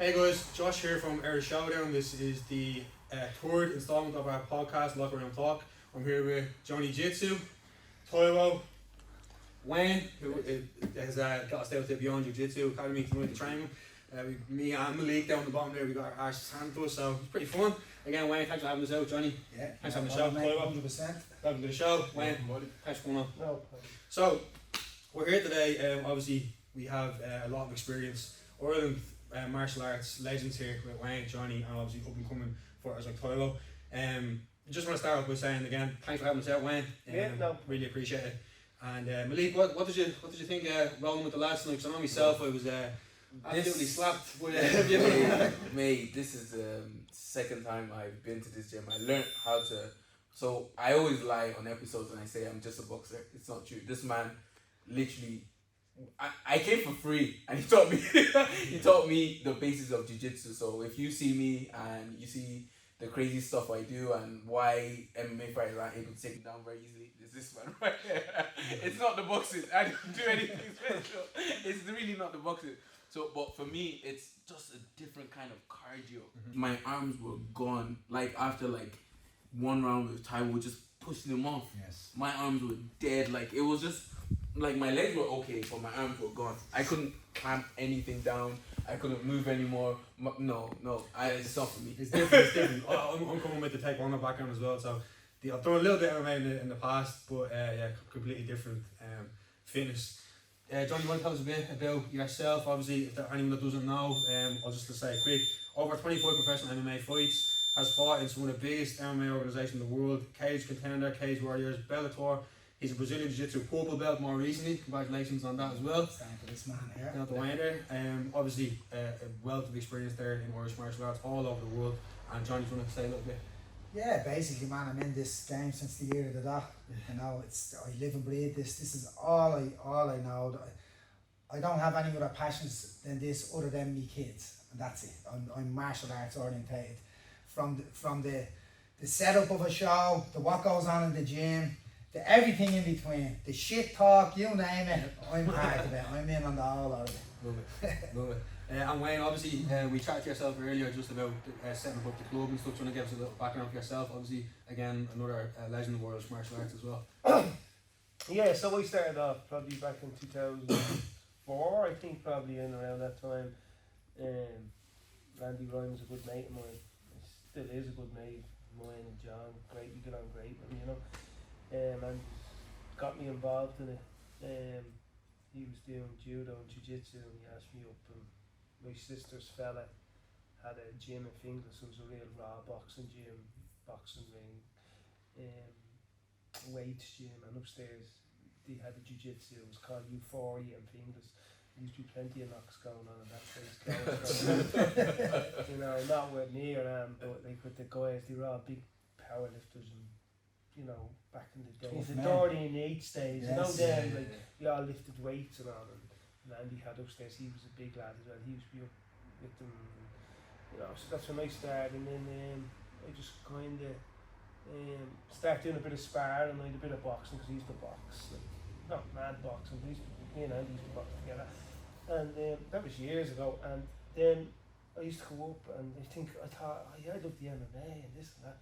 Hey guys, Josh here from Air Showdown. This is the third installment of our podcast, Locker Room Talk. I'm here with Johnny Jitzu, Toivo, Wayne, who has got us out to Beyond Jiu-Jitsu Academy tonight to train him. Me and Malik down the bottom there, we got our arses handed to us, so it's pretty fun. Again, Wayne, thanks for having us out. Johnny, thanks for having the show. Toivo, 100%. welcome to the show. Wayne, thanks for coming on. No. So, we're here today. Obviously, we have a lot of experience. Ireland martial arts legends here with Wayne, Johnny, and obviously up and coming fighters like Toivo. Just want to start off by saying again, thanks for having us out, Wayne. Really appreciate it. And Malik, what did you think rolling with the lads tonight? Because I know myself, I was absolutely slapped with Mate, this is the second time I've been to this gym. I learned how to. So I always lie on episodes and I say I'm just a boxer. It's not true. This man, literally, I came for free and he taught me. He taught me the basis of jiu-jitsu. So if you see me and you see the crazy stuff I do and why MMA fighters aren't able to take me down very easily, it's this man right here. It's not the boxing. I don't do anything special. It's really not the boxing. So, but for me, it's just a different kind of cardio. Mm-hmm. My arms were gone. Like after like one round with Taiwo, just pushing them off. Yes. My arms were dead. Like it was just like my legs were okay, but my arms were gone. I couldn't clamp anything down. I couldn't move anymore. No, it's not for me. It's different. I'm coming with the Taekwondo background as well, so I've done a little bit of MMA in the past, but completely different fitness. Johnny, you want to tell us a bit about yourself? Obviously, if anyone that doesn't know, I'll just say quick, over 25 professional MMA fights, has fought in some of the biggest MMA organisations in the world, Cage Contender, Cage Warriors, Bellator. He's a Brazilian Jiu-Jitsu purple belt more recently. Congratulations on that as well. Thank you, this man here. Not the Wayne there. Obviously, a wealth of experience there in Irish martial arts all over the world. And Johnny, do you want to say a little bit? Yeah, basically, man, I'm in this game since the year of the dot. You know, I live and breathe this. This is all I know. I don't have any other passions than this other than me kids, and that's it. I'm martial arts orientated. From the setup of a show, to what goes on in the gym, to everything in between, the shit talk, you name it, I'm part of it. I'm in on the whole lot of it. Love it. And Wayne, obviously, we chatted to yourself earlier just about setting up the club and stuff. Do you want to give us a little background for yourself? Obviously, again, another legend of Irish martial arts as well. Yeah, so I started off probably back in 2004, I think, probably in around that time. Randy Ryan was a good mate of mine. Still is a good mate of mine, and John. Great, we get on great, you know. And got me involved in it. He was doing judo and jiu-jitsu, and he asked me up, and my sister's fella had a gym in Finglas. It was a real raw boxing gym, boxing ring, weights gym, and upstairs they had a jiu-jitsu. It was called Euphoria in Finglas. There used to be plenty of knocks going on in that place. You know, not with me or but like with the guys, they were all big powerlifters, and you know, back in the days, the Doherty and Yates days, you know, then like we all lifted weights and all, and Andy had upstairs. He was a big lad as well. He used to be up with them, you know. So that's when I started, and then I just kind of started doing a bit of sparring and a bit of boxing, because he used to box, like not mad boxing, but me and Andy used to box together, and that was years ago. And then I used to go up, and I thought, oh, yeah, I love the MMA and this and that.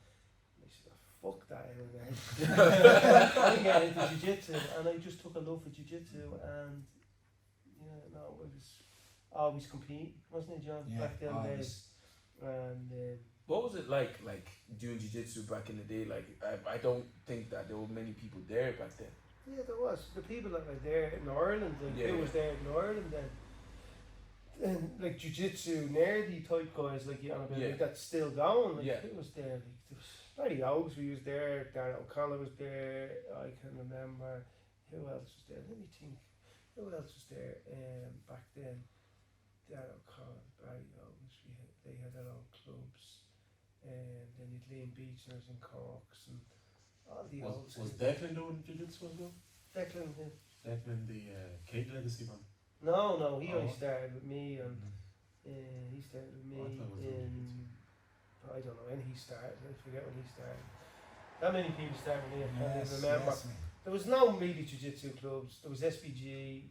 Fuck that MMA. I got into jiu-jitsu, and I just took a love for jiu-jitsu, and it was always competing, wasn't it, John? Yeah, back then days. And what was it like doing jiu-jitsu back in the day? Like I don't think that there were many people there back then. yeah, there was the people that were there in Ireland. Like, who was there in Ireland then? And like jiu-jitsu nerdy type guys, like like that's still going. Like who was there? Like there was Barry Oaks, we was there, Darren O'Connor was there, I can remember. Who else was there? Let me think. Who else was there back then? Darren O'Connor, Barry Oaks, they had their own clubs. And then you'd Liam Beechners and Corks and all the old. Was Declan doing jiu-jitsu as well? Declan, Declan, the Cage Legacy man? No, he only started with me, and he started with me in... I don't know when he started. I forget when he started. That many people started with me. I can't remember. There was no really jiu-jitsu clubs. There was SBG,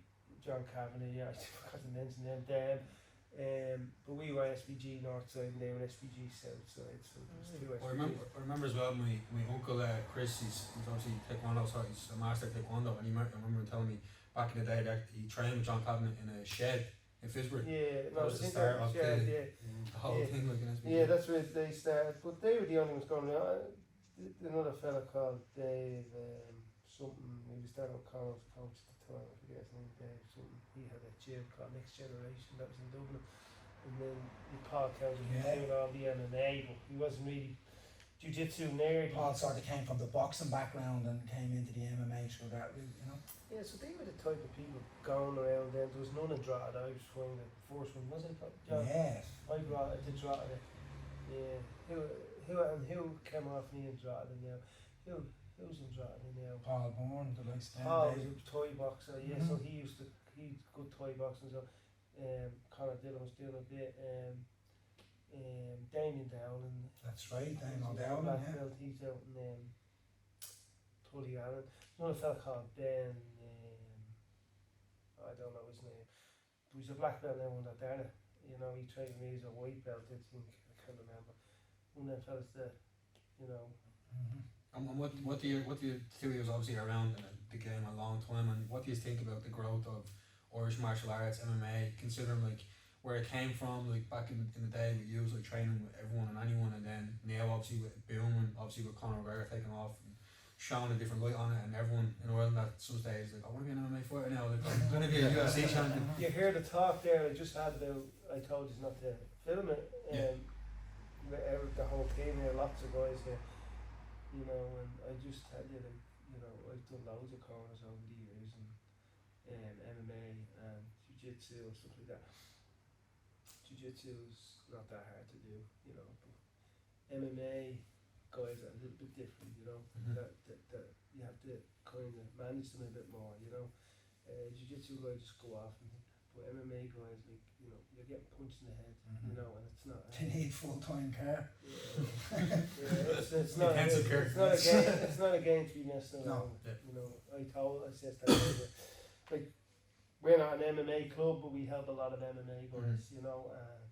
John Kavanagh. I forgot to mention them then. But we were SBG north side and they were SBG south side, so there was two I SBGs. remember as well. My uncle Chris, he's obviously taekwondo, so he's a master taekwondo, and I remember him telling me back in the day that he trained with John Cabinet in a shed in Fisbury. Yeah, That was the start of the whole Yeah. thing, like an SBG. Yeah, that's where they started, but they were the only ones going around. Another fella called Dave, something, he was down O'Connell's coach at the time, I forget his name, Dave something, he had a gym called Next Generation, that was in Dublin, and then Paul County was doing all the MMA, but he wasn't really jiu-jitsu nerd. Paul sort of came from the boxing background and came into the MMA through that route, you know. Yeah, so they were the type of people going around then. There was none in Drogheda. I was finding the first one, was it? John? Yeah. I brought it to Drogheda. Yeah. Who came off me in Drogheda now? Who's in Drogheda now? Paul Bourne, the likes of Paul them. was a toy boxer, yeah, so he's good toy boxing, so Conor Dillon was doing a bit, Damien Dowling. That's right, Damien he's Dowling, black yeah. belt, he's out in Tully Allen. Another fella called Ben, I don't know his name, but he's a black belt now under Dana. You know, he trained me as a white belt, I think, I can't remember. One of them fellas that, you know. And what do you two years obviously around in the game a long time, and what do you think about the growth of Irish martial arts, MMA, considering like where it came from, like back in the day we used like training with everyone and anyone, and then now obviously with booming, obviously with Conor McGregor taking off and showing a different light on it, and everyone in Ireland at some stage like, I want to be an MMA fighter now, like I'm going to be a UFC champion. You hear the talk there I just had about, I told you not to film it, the whole team here, lots of guys here, you know, and I just tell you that, you know, I've done loads of corners over the years, and MMA and Jiu-Jitsu and stuff like that. Jiu-Jitsu is not that hard to do, you know, but MMA guys are a little bit different, you know, that you have to kind of manage them a bit more, you know. Jiu-Jitsu guys just go off, but MMA guys, like, you know, you're getting punched in the head, you know, and it's not. They need full-time care. It's not. Intensive care. It's not a game to be messed around. No. You know, I said that earlier. Like, we're not an MMA club, but we help a lot of MMA guys, you know, and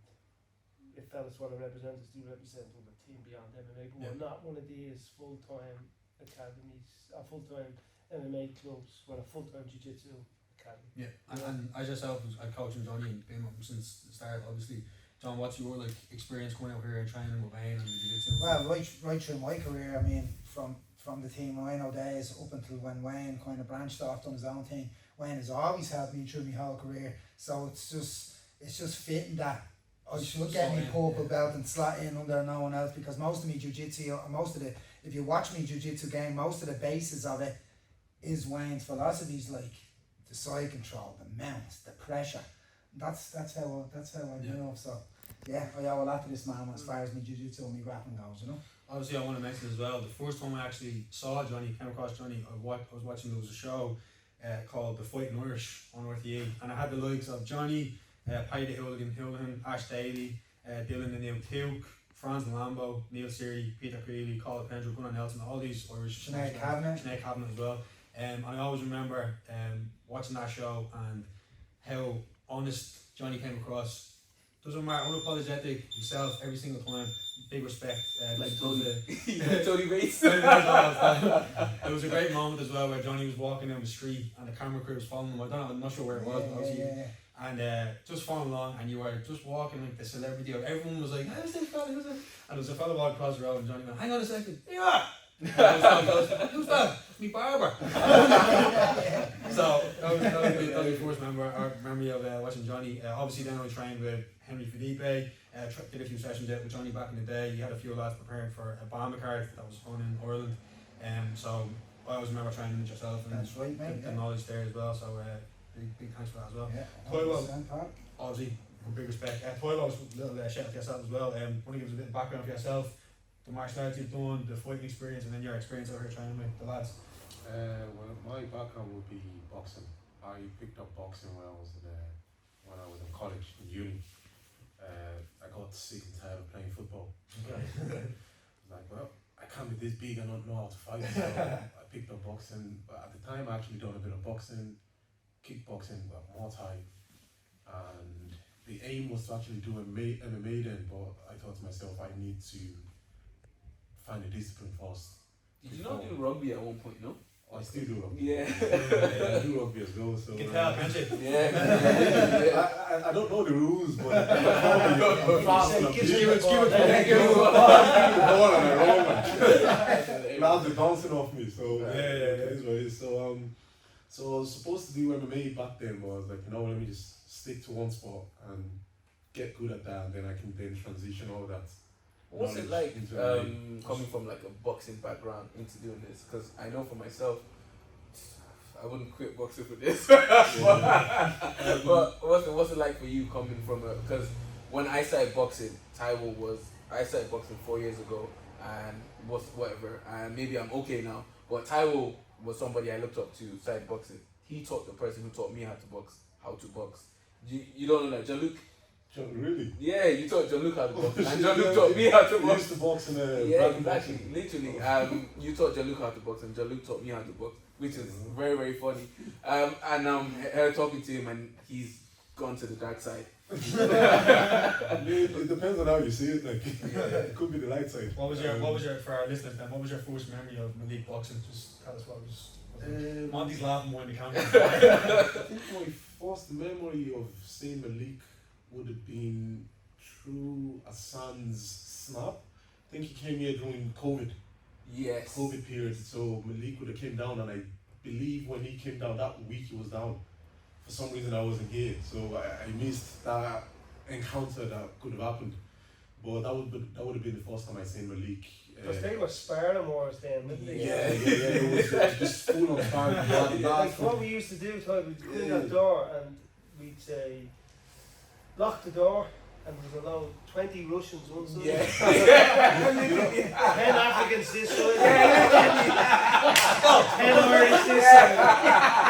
if fellas want to represent us, do represent with a team beyond MMA, but we're not one of these full-time academies, full-time MMA clubs, we're a full-time jiu-jitsu academy. Yeah, and as yourself, I coaching Johnny and been with him since the start, obviously. John, what's your like experience coming out here and training with Wayne and jiu-jitsu? Well, right through my career, I mean, from the Team Rhino days up until when Wayne kind of branched off, done his own thing, Wayne has always helped me through my whole career, so it's just fitting that I should get my purple belt and slot in under no one else, because most of me jiu-jitsu, if you watch me jiu-jitsu game, most of the basis of it is Wayne's philosophies, like the side control, the mount, the pressure. That's how I move. So yeah, I owe a lot to this man as far as my jiu-jitsu and my grappling goes, you know. Obviously, I want to mention as well, the first time I actually saw Johnny, came across Johnny, I was watching, there was a show called The Fighting Irish on RTE, and I had the likes of Johnny, Paddy Houlihan, Ash Daly, Dylan the New Tuke, Franz Lambo, Neil Seary, Peter Creeley, Colin Pendrell, Gunnar Nelson, all these Irish. Sinead Kavanagh as well. And I always remember watching that show and how honest Johnny came across. Doesn't matter, unapologetic, himself every single time, big respect. Like Tony Bates. It was a great moment as well where Johnny was walking down the street and the camera crew was following him. I'm not sure where it was, but obviously. And just following along, and you were just walking like the celebrity. Everyone was like, "Who's this fella? Who's this?" And there was a fella walking across the road, and Johnny went, "Hang on a second, here you are." Who's that? It's me barber. So that was the first memory of watching Johnny. Obviously, then I trained with Henry Felipe. Did a few sessions out with Johnny back in the day. He had a few lads preparing for a bomber card that was on in Ireland. So I always remember training with yourself and that's right, mate, the knowledge there as well. So big thanks for that as well. Yeah, Obviously, with big respect. Toilo, a little shout out to yourself as well. Want to give us a bit of background for yourself, the martial arts you've done, the fighting experience, and then your experience over here training with the lads. Well, my background would be boxing. I picked up boxing when I was in college, in uni. I got sick and tired of playing football. I was like, well, I can't be this big and not know how to fight. So I picked up boxing. At the time, I actually done a bit of boxing, kickboxing, Muay Thai, and the aim was to actually do MMA then, but I thought to myself, I need to find a discipline first. Did you not do rugby at one point, no? I still do rugby. Yeah. I do rugby as well. So Can tell, can't you? Yeah. I don't know the rules, but lads are bouncing off me, so it is what it is. So I was supposed to do MMA back then, but I was like, let me just stick to one sport and get good at that, and then I can then transition all that. What's it like coming from like a boxing background into doing this? Because I know for myself, I wouldn't quit boxing for this. But what's it like for you coming from because when I started boxing, I started boxing 4 years ago and was whatever, and maybe I'm okay now, but Taiwo was somebody I looked up to, started boxing. He taught the person who taught me how to box. You don't know that, Jean-Luc? Really? Yeah, you taught Jean-Luc how to box, and Jean-Luc taught me how to He box. used to box in a Yeah, exactly. Literally. You taught Jean-Luc how to box, and Jean-Luc taught me how to box, which is very, very funny. And I'm here talking to him, and he's gone to the dark side. It depends on how you see it. Like, it could be the light side. What was your for our listeners then? What was your first memory of Malik boxing? Just tell us what was. Monty's laughing more in the camera. I think my first memory of seeing Malik would have been through a son's snap. I think he came here during COVID. Yes. COVID period. So Malik would have came down, and I believe when he came down that week, he was down. For some reason, I wasn't here, so I missed that encounter that could have happened. But that would have been the first time I seen Malik. Because they were sparring wars then, didn't they? Yeah. It was just full on sparring. Like what we used to do, we'd go in that door and we'd say, lock the door, and there was allowed 20 Russians one side. Yeah. 10 Africans this side. 10 Irish this side.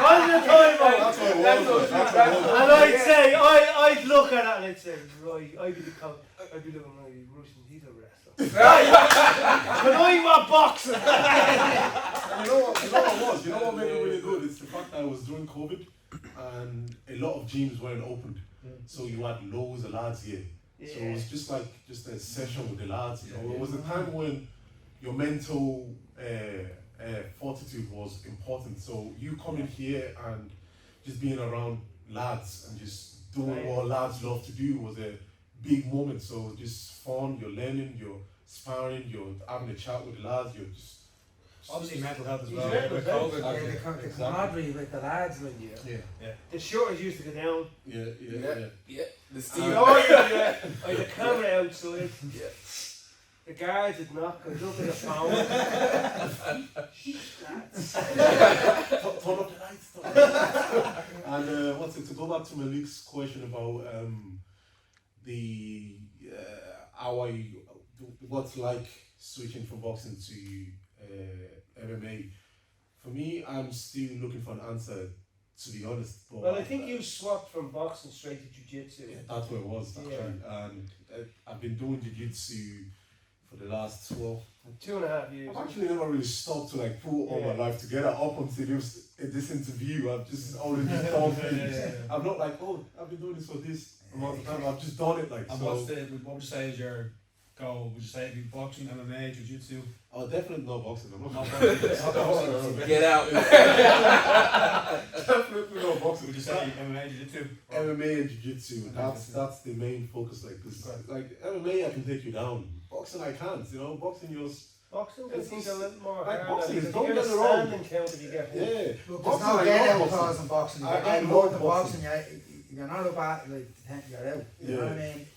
One at a time, That's what it was. and I'd say, I'd look at it and I'd say, right, I'd be looking at my Russian, he's a wrestler. But I want boxing. And you know what made it really good? It's the fact that it was during COVID and a lot of gyms weren't opened. So you had loads of lads here. Yeah. So it was just a session with the lads. It was a time when your mental fortitude was important. So you coming here and just being around lads and just doing what lads love to do was a big moment. So just fun, you're learning, you're sparring, you're having a chat with the lads, you're just Obviously mental health as He's well. mental With health. COVID, The camaraderie with the lads, like The shorters used to go down. Yeah. The steel. I had the camera outside. Yeah. The guards would knock, I'd look at the phone. Turn up the lights. And to go back to Malik's question about what's like switching from boxing to MMA. For me, I'm still looking for an answer, to be honest. But Well, I think you swapped from boxing straight to jiu-jitsu. that's what it was actually. And I've been doing jiu-jitsu for the last 2.5 years. I've actually never really stopped to like put all my life together up until this interview. I've just always just done things. I'm not like, I've been doing this for this amount of time. I've just done it like. And so. what would you say is your goal? Would you say it'd be boxing, MMA, jiu-jitsu? Oh, definitely not boxing. I'm not Not boxing. Get out. definitely not boxing. Would you say MMA, jiu-jitsu? MMA and jiu-jitsu. That's the main focus. Like MMA, I can take you down. Boxing, I can't. Boxing, Boxing, I think a little more like hard. boxing is Because don't you get get me a wrong. standing count if you get hit. Yeah. Look, there's Boxing, no I get love out boxing. clause in boxing. If I you're getting love out of boxing. boxing, you're not about like you're out. You know what I Yeah. mean?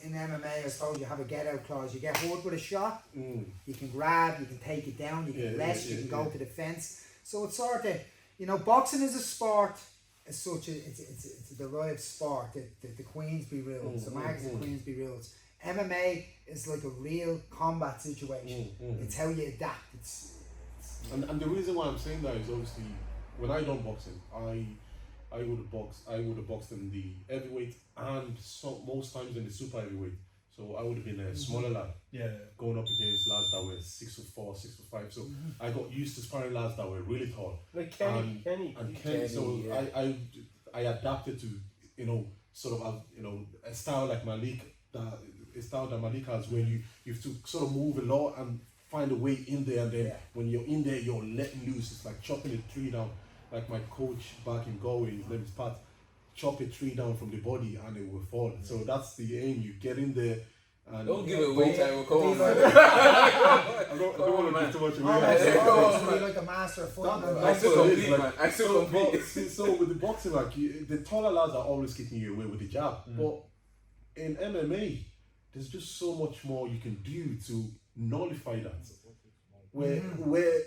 In MMA, I suppose you have a get out clause. You get hurt with a shot, Mm. you can grab, you can take it down, you can Yeah, rest, yeah, you can yeah. go to the fence. So it's sort of, boxing is a sport as such. It's a derived sport. The Queensby rules, the Marcus of Queensby rules. MMA is like a real combat situation. It's how you adapt. And the reason why I'm saying that is obviously when I done boxing, I would have boxed in the heavyweight and most times in the super heavyweight. So I would have been a smaller lad going up against lads that were 6'4", 6'5". So I got used to sparring lads that were really tall. Like Kenny. And Kenny, so yeah. I adapted to sort of a style like Malik, Malik has, where you have to sort of move a lot and find a way in there, and then when you're in there, you're letting loose. It's like chopping a tree down. Like my coach back in Galway, his name is Pat. Chop a tree down from the body and it will fall. So that's the aim. You get in there. And don't give it away, Ty. Come on, man. I don't want to give too much away. Be like a master of football. I still compete, man. I still compete. So with the boxing, like the taller lads are always kicking you away with the jab. But in MMA, there's just so much more you can do to nullify that. Where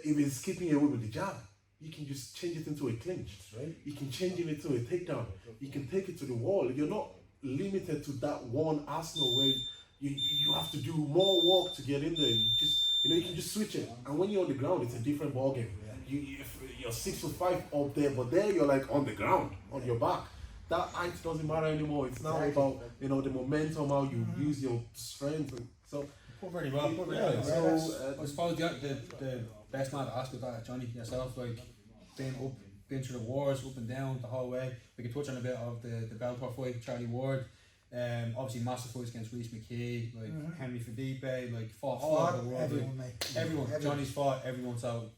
if it's keeping you away with the jab, you can just change it into a clinch. Right. You can change it into a takedown. You can take it to the wall. You're not limited to that one arsenal where you have to do more work to get in there. You can just switch it. And when you're on the ground, it's a different ballgame. You're 6'5" up there, but there you're like on the ground, on your back. That height doesn't matter anymore. It's now about the momentum, how you use your strength. And so put very well. So I suppose the best man to ask about that, Johnny, yourself, like been through the wars up and down the whole way. We can touch on a bit of the Bellator fight, Charlie Ward. Obviously massive fights against Reece McKee, like Henry Felipe, like fought all over the world. Everyone. Johnny's fought everyone, so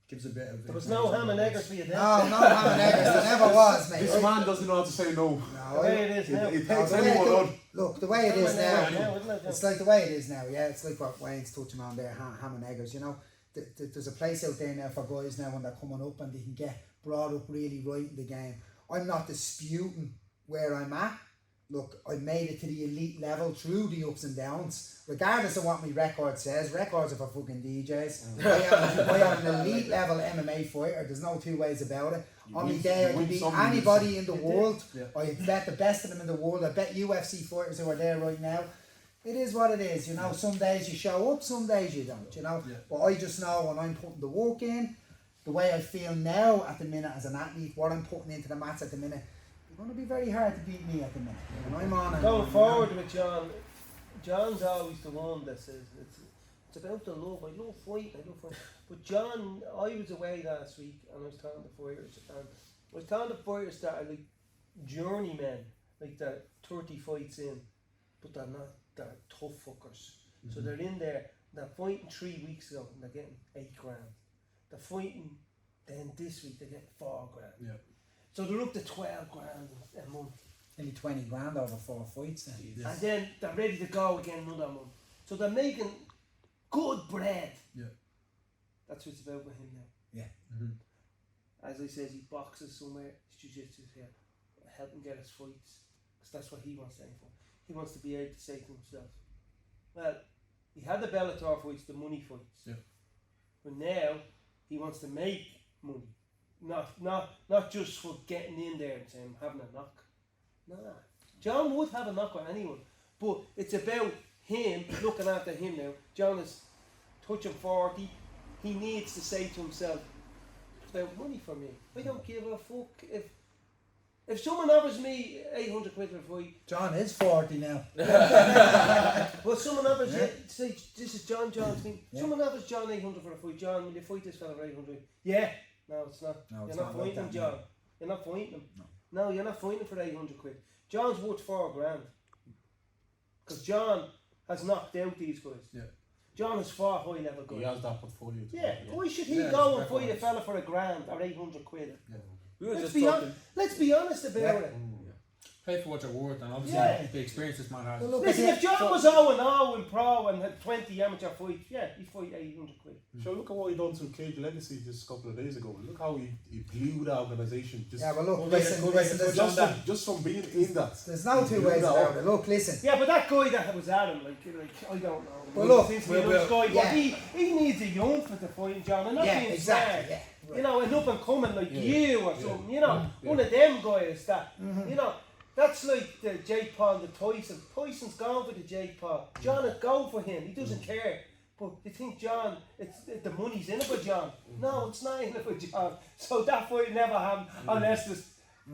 gives a bit of. There was no ham and eggers for you then. No ham and eggers. There never was, mate. This man doesn't know how to say no. The way it is now. It takes anyone on. Look, the way it is now, isn't it? it's like the way it is now, yeah. It's like what Wayne's touching on there, ham and eggers, There's a place out there now for guys now when they're coming up and they can get brought up really right in the game. I'm not disputing where I'm at. Look, I made it to the elite level through the ups and downs. Regardless of what my record says, records are for fucking DJs. I am an elite level MMA fighter, there's no two ways about it. On my day I can beat anybody in the world. I bet the best of them in the world. I bet UFC fighters who are there right now. It is what it is, Some days you show up, some days you don't, But I just know when I'm putting the work in, the way I feel now at the minute as an athlete, what I'm putting into the mats at the minute, it's going to be very hard to beat me at the minute. And I'm on it. Going forward with John, John's always the one that says it's about the love. I love fighting, But John, I was away last week and I was talking to fighters, and I was talking to fighters that are like journeymen, like they're 30 fights in, but they're not. They're tough fuckers. So they're in there, they're fighting 3 weeks ago and they're getting 8 grand. They're fighting then this week, they're getting 4 grand. Yeah. So they're up to 12 grand a month. Nearly 20 grand over 4 fights then. Yeah. And then they're ready to go again another month. So they're making good bread. Yeah. That's what it's about with him now. Yeah. As I said, he boxes somewhere, his jiu-jitsu's here. Help him get his fights. Because that's what he wants to aim for. He wants to be able to say to himself, well, he had the Bellator fights, the money fights. Yeah. But now he wants to make money. Not just for getting in there and saying, I'm having a knock. Nah. John would have a knock on anyone. But it's about him, looking after him now. John is touching 40. He needs to say to himself, it's about money for me. I don't give a fuck if someone offers me 800 quid for a fight. John is 40 now. Well, someone offers you, say, this is John's thing. Yeah. Someone offers John 800 for a fight. John, will you fight this fella for 800? Yeah. No, it's not. No, it's You're not not like fighting him, that, John. no. You're not fighting him. No, you're not fighting him for 800 quid. John's worth 4 grand. Because John has knocked out these guys. Yeah. John has fought high level guys. He has that portfolio. Yeah. Why should he Yeah, go it's and fight a records. fella for 1 grand or 800 quid? Yeah. We were Let's just be, talking. let's be honest about it. Pay for what you're worth, and obviously Yeah. the experience this man has. Well, look, Listen, if John was 0-0 in pro and had 20 amateur fights, yeah, he'd fight 800 quid. So look at what he done to Cage Legacy just a couple of days ago. Look how he blew the organisation. Yeah, well look, Good way to listen, touch on that. Just from being in that. there's no two ways about it. Look, listen. Yeah, but that guy that was at him, like I don't know. Well, look, Seems to be a nice guy, yeah. but he needs a young for the fight, John, and not Yeah, being exactly. smart. Yeah. You know, an up and coming like you or something. You know, one of them guys that. You know, that's like the Jake Paul, the Tyson. Tyson's gone for the Jake Paul. John would go for him. He doesn't care. But you think John, the money's in it for John. No, it's not in it for John. So that fight never happened unless there's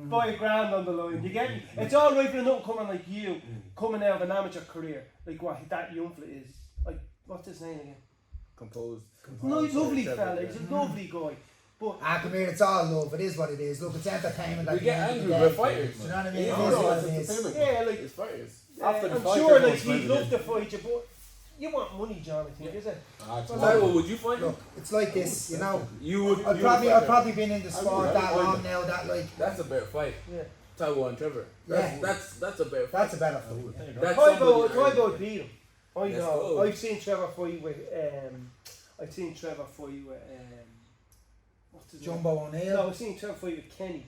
5 grand on the line. You get me? It's all right for an up coming like you, coming out of an amateur career, like what that young fella is. Like, what's his name again? Composed. Lovely fella. He's a lovely guy. come here, it's all love. It is what it is. Look, it's entertainment. We at the get end of the angry. We're day. fighters. Do you know what I mean? Yeah, It is no, what it's it is. entertainment. Yeah, like It's fighters. After the I'm fight, sure like everyone's he'd love ready to fight you, but you want money, John. I think, is it? to- Taiwo, would you fight him? Look, it's like this, you know. You would. I've you would fight him. probably been in the sport would. that long now that like That's a better fight. Yeah. Taiwo and Trevor. Yeah. That's a better fight. that's a better fight. That's Taiwo somebody- Taiwo beat him. I Let's know. go. I've seen Trevor fight with what's his name? Jumbo O'Neill. No, I've seen Trevor fight with Kenny.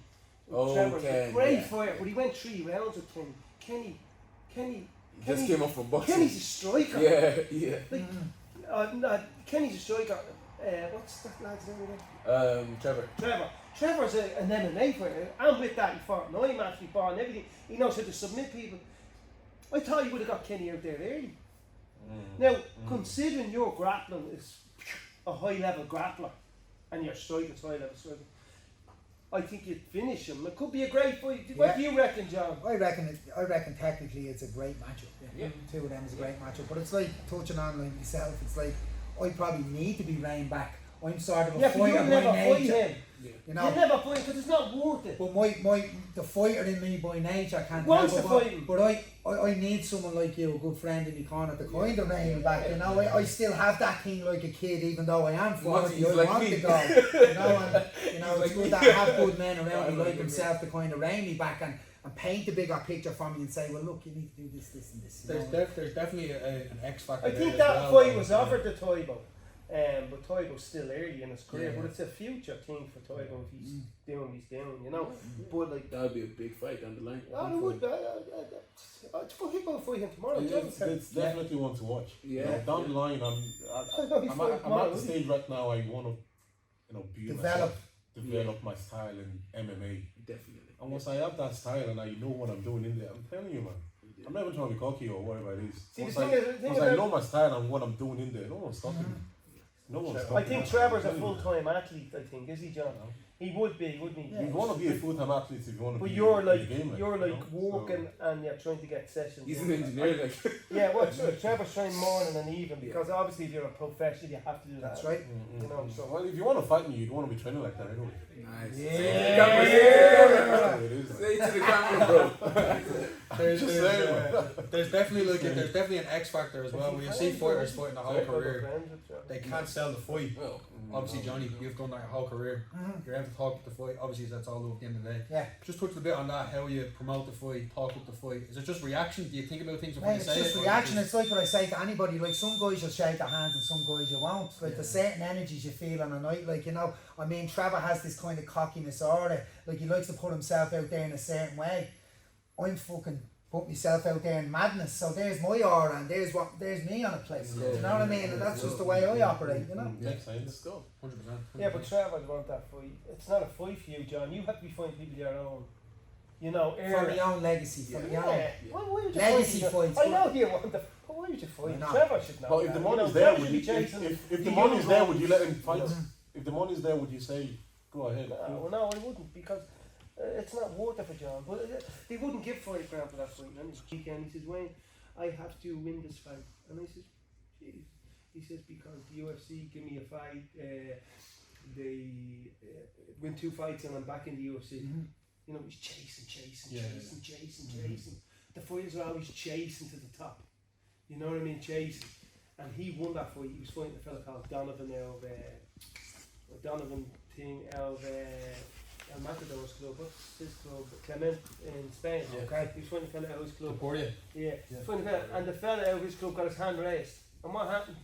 Oh, Trevor's Ken, a great yeah. fighter, but he went 3 rounds with Kenny. Kenny He just came up from boxing. Kenny's a striker. Yeah, yeah. Like, no, Kenny's a striker. What's that lad's name again? Trevor. Trevor's an MMA fighter, and with that he fought 9 matches, he fought and everything. He knows how to submit people. I thought he would have got Kenny out there early. Now, considering your grappling is a high level grappler, and your striking's high level striking, I think you'd finish him. It could be a great fight. What do you reckon, John? I reckon technically it's a great matchup. Yeah. Two of them is a great matchup. But it's like touching on like myself, it's like I probably need to be reined back. I'm sort of a Yeah, but fighter you'll never by fight nature. him. You You'll know. never fight him because it's not worth it. But the fighter in me by nature can't Wants help to it, fight him. but I need someone like you, a good friend in my corner to kind of rein me back. You know, I still have that thing like a kid, even though I am 40. He's I like want me. to go. You know, and He's it's like good me. that I have good men around me Yeah, like himself to kind of rein me back and paint the bigger picture for me and say, well, look, you need to do this, this, and this. You know? There's definitely an X factor. I there think as that well, fight was though. offered to Taiwo. But Toivo's still early in his career, Yeah. but it's a future thing for Toivo if he's doing what he's doing, you know. But like, That would be a big fight down the line. I would, I'd go fight him tomorrow. It's definitely one to watch. Yeah. You know, down the line, I'm at the stage right now. I want to, build develop my style in MMA. Definitely. And once I have that style and I know what I'm doing in there, I'm telling you, man. I'm never trying to be cocky or whatever it is. See, Once the thing I about- know my style and what I'm doing in there, no one's stopping me. No one's stopping me. I think Trevor's a full-time athlete. I think, is he, John? He would be, wouldn't he? You want to be a full-time athlete if you want to But be you're in like the game. you're like you know? working and you're trying to get sessions. He's in. an engineer, like. Yeah, well, Trevor's trying morning and evening because obviously if you're a professional, you have to do that. That's right. You know, so Well, if you want to fight me, you'd want to be training like that anyway. Nice. Yeah. It is. Say it to the camera, bro. There's definitely an X factor as well. When you see fighters fighting their whole career, they can't sell the fight. Well, Obviously, Johnny, you've done that your whole career. You're able to talk up the fight. Obviously, that's all at the end of the day. Yeah. Just touch a bit on that. How you promote the fight, talk up the fight. Is it just reaction? Do you think about things before Mate, you it's say just it? reaction. It's like what I say to anybody. Like some guys you'll shake their hands and some guys you won't. Like there's certain energies you feel on a night. Like I mean, Trevor has this kind of cockiness aura. Like he likes to put himself out there in a certain way. I'm fucking put myself out there in madness. So there's my aura and there's me on a place. Do you know what I mean? And that's just the way I operate. You know. Makes sense. let's go. 100%. Yeah, but Trevor would want that fight. It's not a fight for you, John. You have to be fighting people your own. You know, For my own legacy. For my own. Yeah. Why would you Legacy fight? fights, I but- know you want the. But why would you fight? No. Trevor should know. But if that. the You know, money's there, Trevor would should you? be chasing If the the young money's there, guns. would you let him fight? If the money's there, would you say, go ahead? Well, no, I wouldn't because it's not worth it for John. But they wouldn't give $5 grand for that fight. And he says, Wayne, I have to win this fight. And I said, geez. He says, because the UFC give me a fight, they win 2 fights and I'm back in the UFC. You know, he's chasing. The fighters are always chasing to the top. You know what I mean? Chasing. And he won that fight. He was fighting a fella called Donovan El Matador's club. What's his club? Clement in Spain. Yeah. Okay. He was fighting a fella out of his club. Deportia. Yeah. Fighting a fella, and the fella out of his club got his hand raised. And what happened?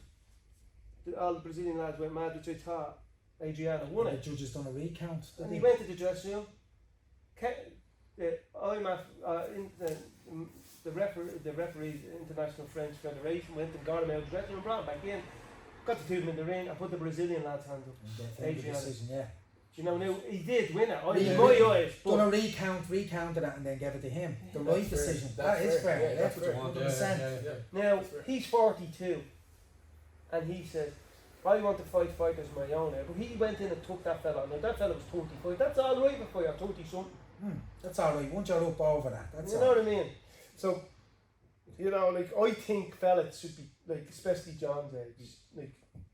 All the Brazilian lads went mad, which I thought Adriano won The it. judge has done a recount. And he went to the dressing room. The referees, International French Federation, went and got him out of the dressing room, brought him back in, got the two of them in the ring, and put the Brazilian lad's hands up. Adriano. Yeah. You know, now he did win it. Yeah. In my eyes, Done a but recounted it and then gave it to him. The That's right fair. decision. That's That is fair. fair. Yeah, Yeah, that's what you want. 100%. now he's 42, and he says, I want to fight fighters of my own. But he went in and took that fella. Now that fella was 35. That's all right before you're 30 something. That's all right. Once you're up over that, that's You all know right. what I mean? So, you know, like I think fellas should be like, especially John's age, like,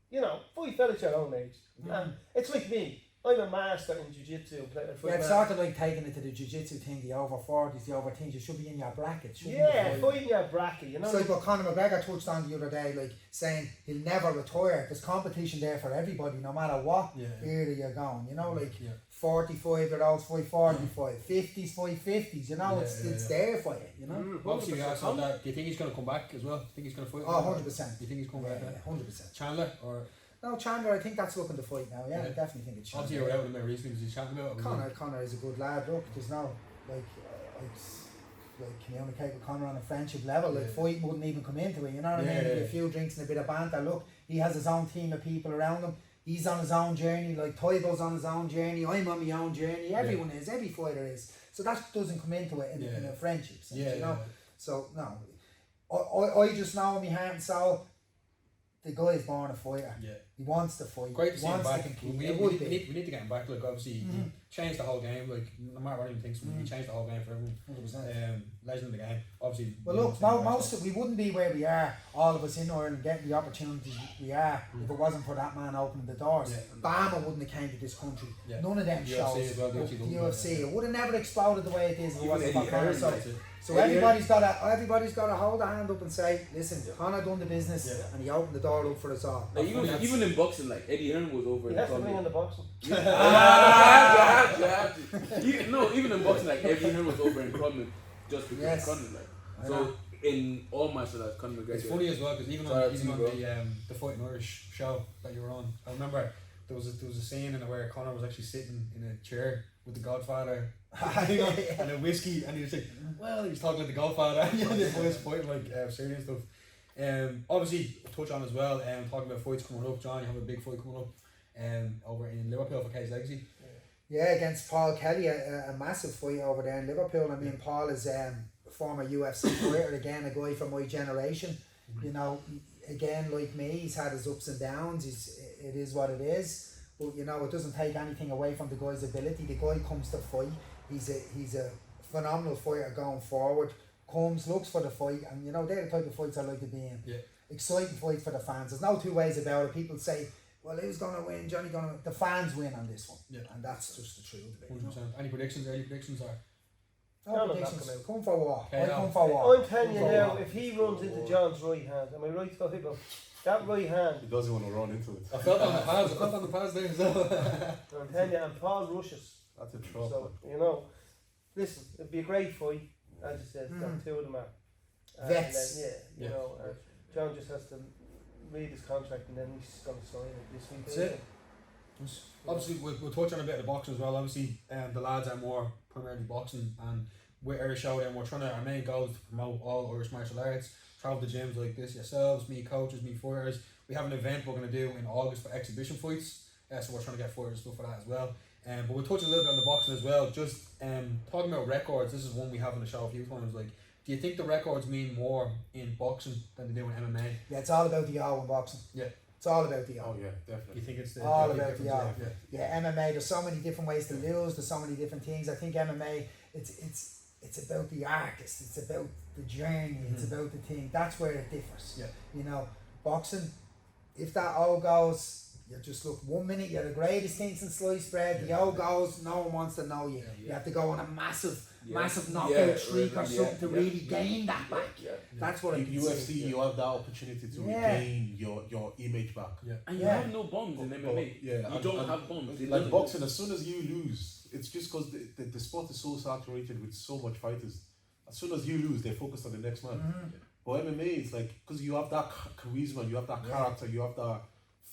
you know, fight fellas your own age. And it's like me. I'm a master in jiu-jitsu. Yeah, it's sort of like taking it to the jiu-jitsu thing, the over 40s, the over teens, you should be in your bracket. Fighting your bracket, you know. It's like what Conor McGregor touched on the other day, like saying he'll never retire. There's competition there for everybody, no matter what era you're going, you know, like 45-year-olds fight 45, 50s fight 50s, you know, it's there for you, you know. Obviously, we asked on that. Do you think he's going to come back as well? Do you think he's going to fight? Oh, 100%. Do you think he's coming back? Yeah, 100%. Chandler or? No, Chandler, I think that's looking to fight now. Yeah, I definitely think it's Chandler. Obviously, you're out with him recently. Was he chatting about it? Connor is a good lad. Look, there's no like communicate with Connor on a friendship level. Like fight wouldn't even come into it. You know what I mean? Maybe a few drinks and a bit of banter. Look, he has his own team of people around him. He's on his own journey. Like Tybo's on his own journey. I'm on my own journey. Everyone is. Every fighter is. So that doesn't come into it in a friendship sense. You know. So no, I just know in my heart and soul, the guy is born a fighter. Yeah. He wants to fight. Great to see him back. We need to get him back. Like obviously, he changed the whole game. Like no matter what anyone thinks, he changed the whole game for everyone. 100%. Legend of the game. Obviously. Well, look, most of we wouldn't be where we are. All of us in Ireland getting the opportunities we are if it wasn't for that man opening the doors. Bama wouldn't have came to this country. None of them shows. As well, the UFC, it would have never exploded the way it is if it wasn't for Conor. So Eddie everybody's got to hold a hand up and say, listen, Conor done the business and he opened the door up for us all. Like even in boxing, like Eddie Hearn was over in That's the thing in the boxing. You have to. No, even in boxing, like Eddie Hearn was over in Crumlin just because Conor, like. So in all martial arts, Conor McGregor. It's funny as well because even on the Fighting Irish show that you were on, I remember there was a scene in it where Conor was actually sitting in a chair with the Godfather and a whiskey, and he was like, well, he was talking like the Godfather, and the boys fighting like serious stuff. Obviously, touch on as well, talking about fights coming up. John, you have a big fight coming up over in Liverpool for Case Legacy. Yeah, against Paul Kelly, a massive fight over there in Liverpool. I mean, Paul is a former UFC fighter, again, a guy from my generation. You know, again, like me, he's had his ups and downs. It is what it is. But you know, it doesn't take anything away from the guy's ability. The guy comes to fight. He's a phenomenal fighter going forward. Comes, looks for the fight, and you know, they're the type of fights I like to be in. Yeah. Exciting fights for the fans. There's no two ways about it. People say, well, who's gonna win? Johnny gonna win. The fans win on this one. Yeah. And that's just the truth of it. 100%. Any predictions? Early predictions are? No predictions. Come for war. I come for war. I'm telling you now, if he runs into John's right hand, am I right, Scott Hickel? That right hand. He doesn't want to run into it. I felt on the pads there as well. I'm telling you, and Paul rushes. That's a trouble. So, you know, listen, it'd be a great fight. As you said, got two of them out. Vets. You know, John just has to read his contract and then he's going to sign it this week. That's it. Obviously, we'll touch on a bit of the boxing as well. Obviously, the lads are more primarily boxing, and with our show, then our main goal is to promote all Irish martial arts. Travel to gyms like this yourselves, me coaches, me fighters. We have an event we're going to do in August for exhibition fights. So we're trying to get fighters and stuff for that as well. But we'll touch a little bit on the boxing as well. Just talking about records, this is one we have on the show a few times. Like, do you think the records mean more in boxing than they do in MMA? Yeah, it's all about the O in boxing. Yeah. It's all about the O. Oh yeah, definitely. You think it's all about the O? Yeah, MMA. There's so many different ways to lose. There's so many different things. I think MMA. It's about the artist. It's about the journey. It's about the thing. That's where it differs. Yeah. You know, boxing. If that O goes, you just look 1 minute. You're the greatest thing since sliced bread. The O goes. No one wants to know you. You have to go on a massive knockout streak or something to really gain that back. That's what in UFC you have that opportunity to regain your image back. And you have no bombs in MMA. You don't have bombs. Like boxing, as soon as you lose, it's just because the sport is so saturated with so much fighters. As soon as you lose, they focus on the next man. But MMA, it's like, because you have that charisma, you have that character, you have that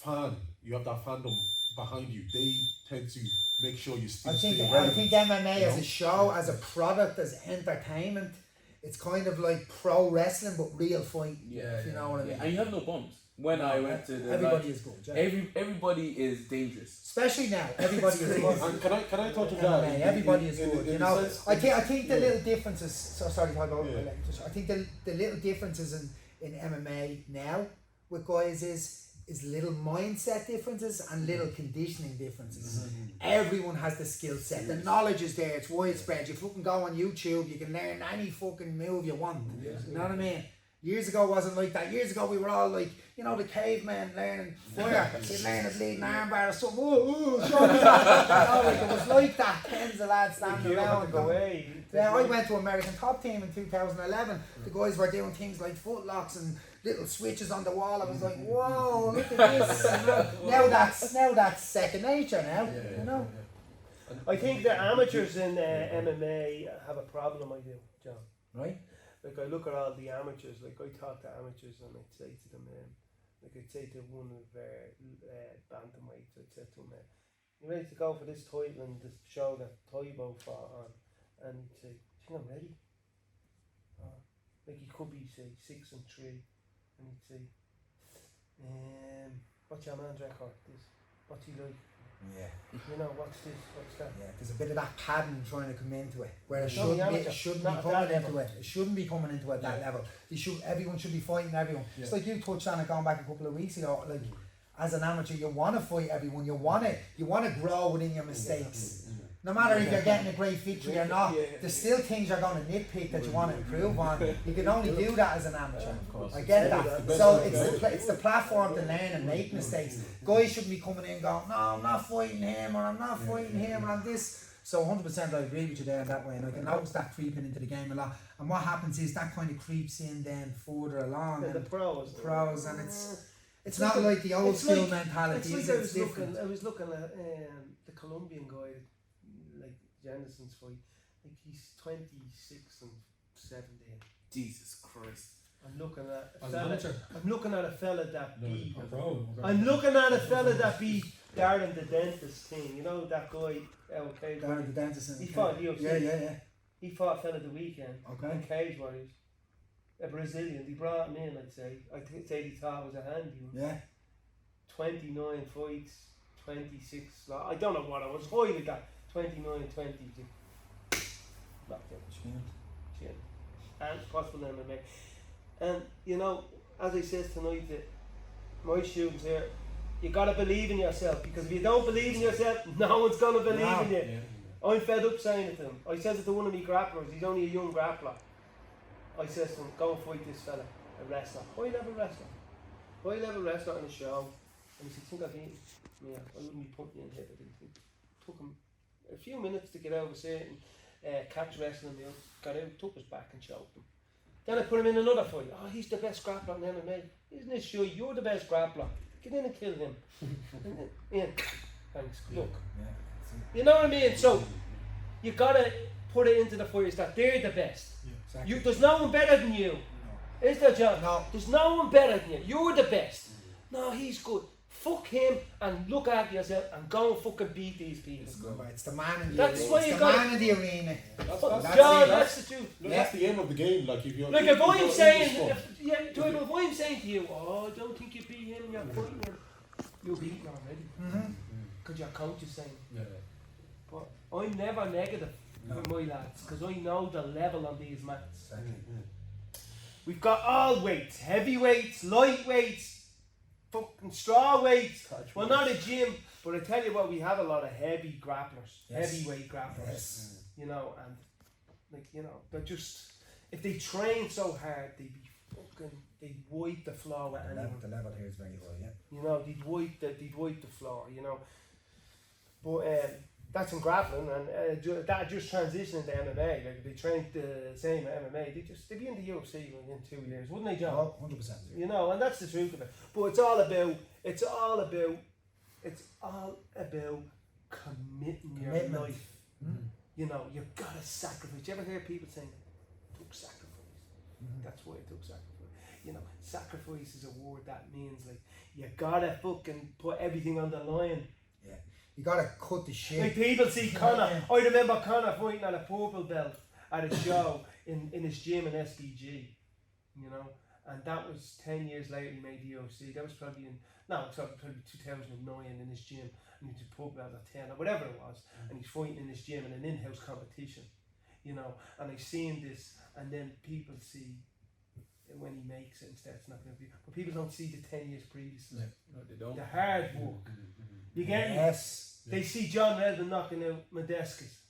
fandom behind you. They tend to make sure you stay relevant. I think MMA as a show, as a product, as entertainment, it's kind of like pro wrestling but real fight. You know what I mean? And you have no bombs. When I went to the everybody is good. Everybody is dangerous. Especially now, everybody is good. And can I touch on that? Everybody is good. You know, I think the little differences. So sorry, I think the little differences in MMA now with guys is little mindset differences and little conditioning differences. Everyone has the skill set. The knowledge is there. It's widespread. You fucking go on YouTube. You can learn any fucking move you want. You know what I mean? Years ago it wasn't like that. Years ago we were all like, you know, the cavemen learning fire. They'd learn a bleeding arm bar or something. Show me that. You know, like, it was like that. Tens of lads standing You have around. to go away. Yeah, I went to American Top Team in 2011. The guys were doing things like foot locks and little switches on the wall. I was like, whoa, look at this. You know? Now that's second nature now. You know. I think the amateurs in MMA have a problem. I do, John. Right? Like I look at all the amateurs. Like I talk to amateurs and I'd say to them, like I'd say to one of bantamweights, I'd say to him, you ready to go for this title and this show that Toibo fought on? And he'd say, I think I'm ready. Like he could be, say, 6-3, and he'd say, what's your man's record? What's he like? Yeah. You know, what's this? What's that? Yeah, there's a bit of that padding trying to come into it, where it No, the shouldn't be. amateur, It shouldn't not be at coming that into level. it. It shouldn't be coming into it at that level. Everyone should be fighting everyone. Yeah. It's like you touched on it going back a couple of weeks ago. Like as an amateur, you want to fight everyone. You want to grow within your mistakes. No matter if you're getting a great victory or not, there's still things you're going to nitpick that you want to improve on. You can only do that as an amateur. I get that. So it's the platform to learn and make mistakes. Guys shouldn't be coming in going, no, I'm not fighting him, or I'm not fighting him, or I'm this. So 100% I agree with you there in that way, and I can notice that creeping into the game a lot. And what happens is that kind of creeps in then further along. And the pros. And it's not like the old school mentality. It's It's different. I was looking at the Colombian guy, like Jennison's fight. Like he's 26 and 17. Jesus Christ. I'm looking at a As fella. an amateur? I'm looking at a fella that beat. Bro. I'm looking at a fella that beat Darren the dentist thing. You know that guy. Okay. Darren the dentist. He fought UFC. Yeah. He fought a fella the weekend. Okay. In Cage Warriors. A Brazilian. They brought him in. I'd say he thought it was a handy one. Yeah. 29 fights, 26. I don't know what I was. High like that. 29, 20. Knocked out. Chin. And possible MMA. And you know, as I said tonight to my students here, you gotta believe in yourself, because if you don't believe in yourself, no one's gonna believe in you. I'm fed up saying it to him. I says it to one of my grapplers, he's only a young grappler. I says to him, go and fight this fella, a wrestler. High level wrestler in a show. And he said, think I've beaten? Yeah, I wouldn't be putting you in here, but it took him a few minutes to get over certain catch wrestling. Got out, took his back and choked him. Then I put him in another fight. Oh, he's the best grappler in MMA. Isn't this sure? You're the best grappler. Get in and kill him. Yeah. Thanks. Look. You know what I mean? So you gotta put it into the fighters that they're the best. Exactly. There's no one better than you. Is there, John? No. There's no one better than you. You're the best. No, he's good. Fuck him and look after yourself and go and fucking beat these people. It's the man in the That's arena. why It's you the gotta- man in the arena. John, that's the truth. That's the aim of the game. Like if you're Like if I'm saying, sport, if I'm saying to you, oh, I don't think you beat him, you're fighting him. You're beaten already. Because your coach is saying. But I'm never negative with my lads, because I know the level on these mats. We've got all weights, heavyweights, lightweights, fucking straw weights. Well, not a gym, but I tell you what, we have a lot of heavy grapplers, heavyweight grapplers. Yes. You know, and like, you know, they're just, if they train so hard, they'd wipe the floor with anyone. The level here is very high, yeah. You know, they'd wipe the floor, you know. But that's in grappling, and that just transitioned into MMA. Like if they trained the same at MMA, they'd be in the UFC in 2 years, wouldn't they, John? Oh, 100%. You know, and that's the truth of it. But it's all about committing your Commitment. life. You know, you've got to sacrifice. Do you ever hear people saying, it took sacrifice? That's why it took sacrifice. You know, sacrifice is a word that means like, you gotta fucking put everything on the line. Yeah. You gotta cut the shit. Like people see Conor. I remember Conor fighting at a purple belt at a show in his gym in SBG. You know, and that was 10 years later he made the UFC. That was probably probably 2009 in his gym, and he did purple belt at 10 or whatever it was, and he's fighting in his gym in an in-house competition. You know, and I've seen this, and then people see when he makes it and starts knocking out people, but people don't see the 10 years previously. No, they don't. The hard work. You get me? Yes. They see John Redmond knocking out Modescus.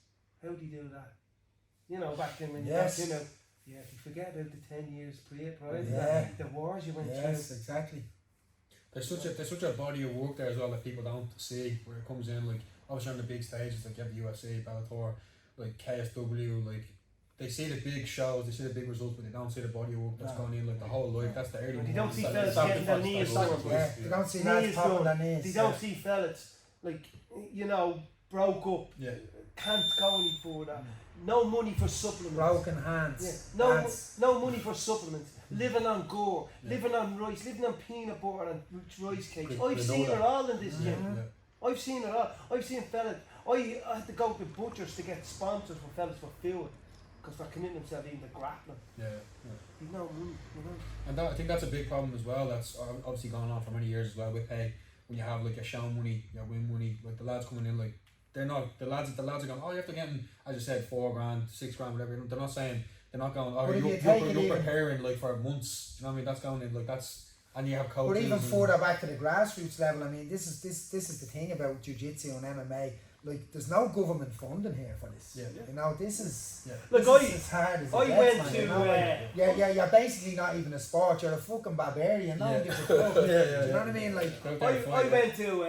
How did he do that? You know, back then when you knocked him out. Yeah, if you forget about the 10 years prior to Yeah. that, the wars you went Yes, through. exactly. There's such a body of work there as well that people don't see where it comes in. Like obviously on the big stages, like you have the UFC, Bellator, like KSW, like they see the big shows, they see the big results, but they don't see the body of work that's No. gone in like the whole life. That's the early. And they don't ones. see That- fellas that getting their sacrifice, knees that done. sacrifice. Yeah, you don't see Knees lads popping done. their knees. You don't see fellas, like, you know, broke up, Yeah. can't go any further. No money for supplements. Broken hands. Yeah. No, Hands. no money for supplements. Living on gore, Yeah. living on rice, living on peanut butter and rice cakes. Granola. I've seen it all in this gym. Mhm. Yeah. I've seen it all. I've seen fellas. I had to go to butchers to get sponsors for fellas for food because they're committing themselves into grappling. Yeah. Yeah. You've no money, you know. And I think that's a big problem as well. That's obviously gone on for many years as well with pay. When you have like your show money, your win money, like the lads coming in, like they're not the lads are going. Oh, you have to get in, as you said, $4 grand, $6 grand, whatever. They're not saying they're not going. Oh, But if you you're take it even- preparing like for months. You know what I mean? That's going in like that's, and you have But coaches. even and- further back to the grassroots level, I mean, this is the thing about jiu-jitsu and MMA. Like, there's no government funding here for this. Yeah. You know, this is Yeah. Look, this is as hard as it I gets, went man, to, you know, like, you're basically not even a sport. You're a fucking barbarian. No one Yeah. gives a fuck. Yeah, Do yeah, you know what I mean? Like, Out there I fighting. went to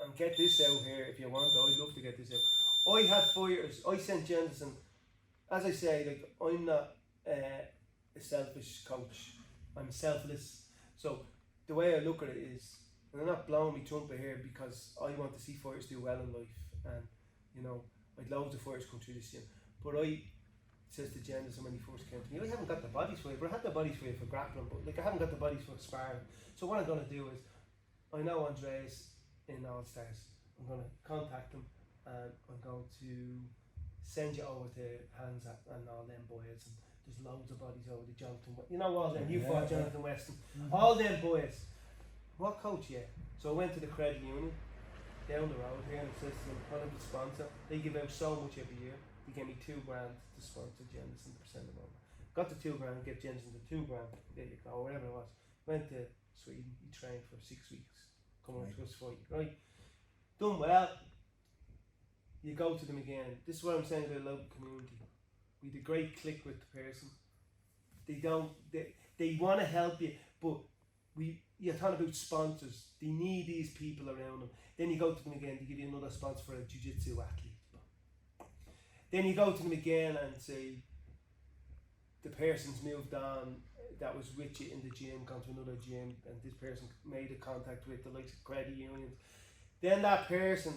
and get this out here if you want. I'd love to get this out. I had fighters. I sent Jendison. As I say, like, I'm not a selfish coach. I'm selfless. So the way I look at it is, and I'm not blowing me trumpet here because I want to see fighters do well in life, and you know, I'd loads of fighters come through this gym. But I says to Jendison when he first came to me, I haven't got the bodies for you, but I had the bodies for you for grappling, but like I haven't got the bodies for sparring. So what I'm gonna do is, I know Andreas in All Stars. I'm gonna contact him and I'm going to send you over to Hansa and all them boys, and there's loads of bodies over to Jonathan. You know all them. You Yeah, fought yeah. Jonathan Weston. All them boys. What coach? Yeah. So I went to the credit union down the road here and says to them, I want to sponsor. They give out so much every year. They gave me $2 grand to sponsor Jendison to send them over. Got the $2 grand, get Jendison the $2 grand. There you go, whatever it was. Went to Sweden. He trained for 6 weeks. Come on to us fight. Right. Done well. You go to them again. This is what I'm saying to the local community. We had a great click with the person. They want to help you, but you're talking about sponsors. They need these people around them. Then you go to them again, they give you another sponsor for a jiu-jitsu athlete. Then you go to them again and say, the person's moved on, that was with you in the gym, gone to another gym, and this person made a contact with the likes of credit unions. Then that person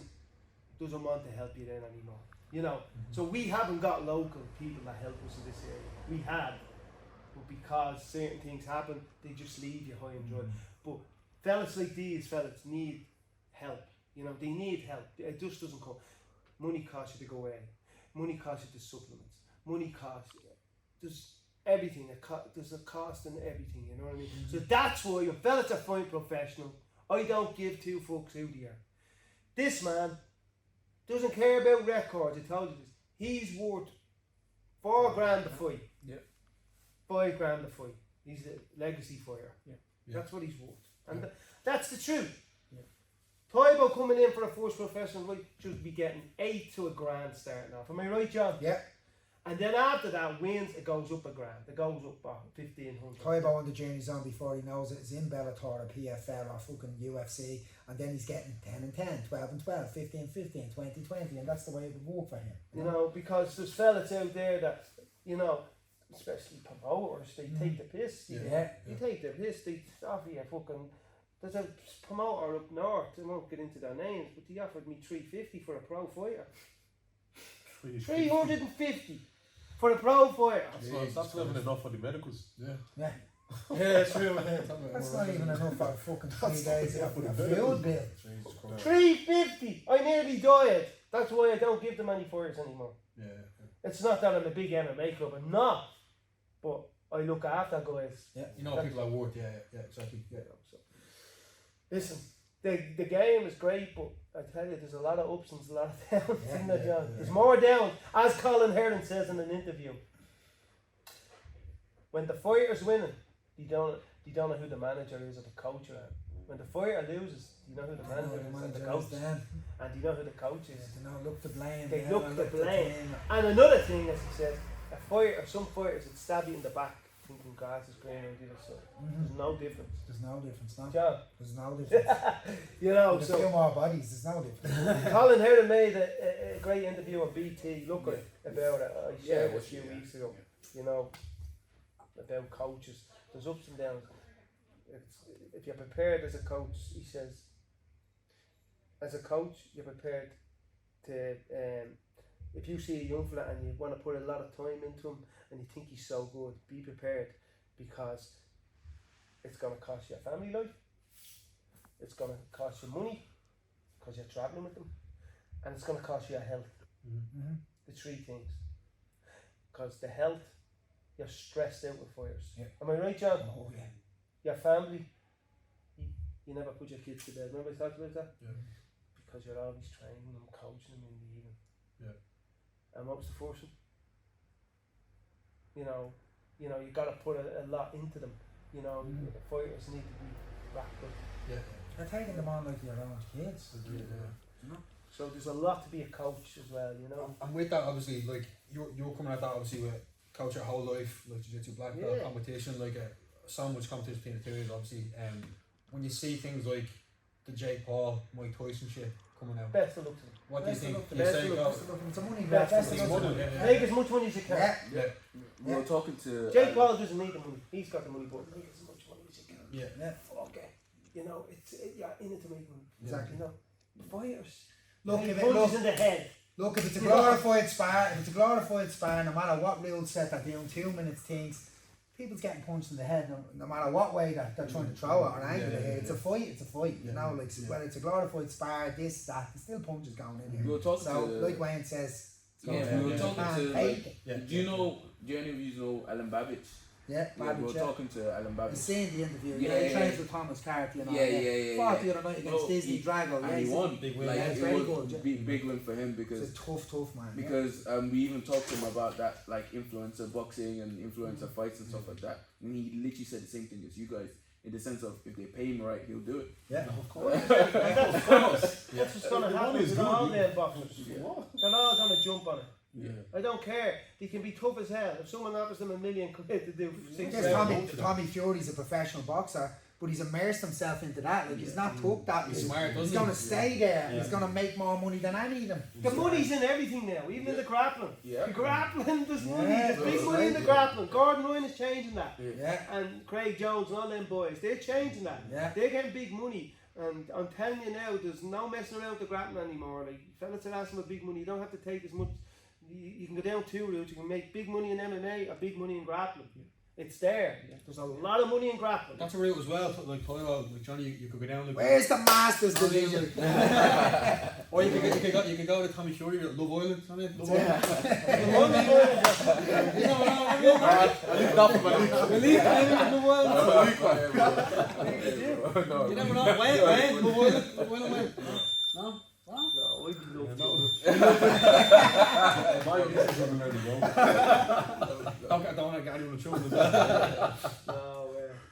doesn't want to help you then anymore. You know, so we haven't got local people that help us in this area. We had, but because certain things happen, they just leave you high and dry. But fellas like these fellas need help. You know, they need help. It just doesn't come. Money costs you to go away. Money costs you to supplements. Money costs you. There's everything. There's a cost in everything. You know what I mean? So that's why your fellas are fine professional. I don't give two fucks who they are. This man doesn't care about records. I told you this. He's worth $4 grand a fight. Yeah. $5 grand a fight. He's a legacy fighter. Yeah. That's what he's worth. And Yeah. that's the truth. Yeah. Tybo coming in for a first professional fight should be getting $8 to $1 grand starting off. Am I right, John? yeah, And then after that wins, it goes up $1 grand. It goes up 1,500. Tybo on the journey's on before he knows it. It's in Bellator or PFL or fucking UFC, and then he's getting 10 and 10, 12 and 12, 15 15, 20 20, and that's the way it would work for him. You know, because there's fellas out there that, you know, especially promoters, they take the piss. Yeah. They take the piss. They offer you fucking. There's a promoter up north. I won't get into their names, but he offered me $350 for a pro fighter. 350 for a pro fighter. That's not even enough for the medicals. Yeah. Yeah. Yeah, true. That's not even enough for fucking 3 days of a field bill. Jesus Christ. 350. I nearly died. That's why I don't give them any fighters anymore. Yeah. It's not that I'm a big MMA club. I'm not. But I look after guys. Yeah. You know what people are worth. Yeah. Exactly. Yeah. So, listen, the game is great, but I tell you, there's a lot of ups and a lot of downs, isn't there, John? There's more downs, as Colin Heron says in an interview. When the fighter's winning, you don't know who the manager is or the coach or that. When the fighter loses, you know who the manager is and the coach. And you know who the coach is. They don't look to blame. They don't look to blame. blame. And another thing, as he says, a fighter, some fighters would stab you in the back thinking grass is green on the other side. There's no difference. There's no difference, no. John, There's no difference. you know, With a so few more bodies, there's no difference. Colin Heron made a great interview on BT. Look at about it. I shared it a few weeks ago. You know, about coaches. There's ups and downs. If you're prepared as a coach, he says, as a coach, you're prepared to, if you see a young fella and you want to put a lot of time into him and you think he's so good, be prepared, because it's going to cost you a family life, it's going to cost you money because you're travelling with them, and it's going to cost you your health. Mm-hmm. The three things. Because the health, you're stressed out with fires. Yeah. Am I right, John? Oh yeah. Your family, you never put your kids to bed. Remember I talked about that? Yeah. Because you're always training them, coaching them in the evening. Yeah. And what was the first one? You know, you got to put a lot into them. You know, the fighters need to be wrapped up. Yeah. You're taking them on like your own kids. So there's a lot to be a coach as well, you know. And with that, obviously, like you're coming at that obviously with coach your whole life, like jiu-jitsu black belt competition, like so much competition between the two of you, obviously. When you see things like the Jake Paul, Mike Tyson shit coming out, Best of luck to them. what do you think? You Best say of go. luck. It's a money Best grab. of Best of luck. luck. Make as much money as you can. Yeah. We were talking to Jake Paul doesn't need the money. He's got the money, but make as much money as you can. Yeah. Fuck it. You know, you're in it to make money. Exactly. You know, fighters. Look, Hey, if it, punches look, in the head. look, if it's a glorified spar, no matter what rules set they're doing, 2 minutes things, people's getting punched in the head, no matter what way that they're trying to throw it or angle it. It's a fight, you know, like whether it's a glorified spar, this, that, there's still punches going in here. we were talking So, to like Wayne says, we were talking to like, Yeah. do any of you know Alan Babbage? yeah, We were Babbage, talking to Alan I've Babbage. seen the interview. Yeah, He yeah, trains yeah. with Thomas Carty and all Yeah, that. yeah, Fought the other night against No, Disney Drago. And he won. Big win. Like Yeah, it very was good, yeah. big win for him because It's a tough man. because we even talked to him about that, like influencer boxing and influencer fights and stuff like that, and he literally said the same thing as you guys, in the sense of if they pay him right, he'll do it. Yeah. Of course. That's what's going to The happen money is with good, all yeah. them boxers. What? They're all going to jump on it. Yeah. I don't care. They can be tough as hell. If someone offers them $1 million quid to do 6 Yes, rounds, Tommy Fury's a professional boxer, but he's immersed himself into that. Like he's not took that. He's smart, He's doesn't going he? to stay there. Yeah. He's going to make more money than any of them. the money's in everything now, even in the grappling. Yeah. The grappling, there's money. Yeah, There's big that's money in the right. grappling. Gordon Ryan is changing that. Yeah. And Craig Jones and all them boys, they're changing that. Yeah. They're getting big money. And I'm telling you now, there's no messing around with the grappling anymore. Like, fellas are asking for big money. You don't have to take as much. You can go down two routes. You can make big money in MMA or big money in grappling. It's there. There's a lot of money in grappling. That's a route as well. Like Tyler, like Johnny, you could go down. Like, Where's the Masters division? or you could go to Tommy Fury at Love Island. I mean, Love Island. The money goes- You know what I mean? I leave that for You never know. When? Love Island. When? No. No, we'd be loved. My business is on the road. I don't want to get anyone in trouble. No,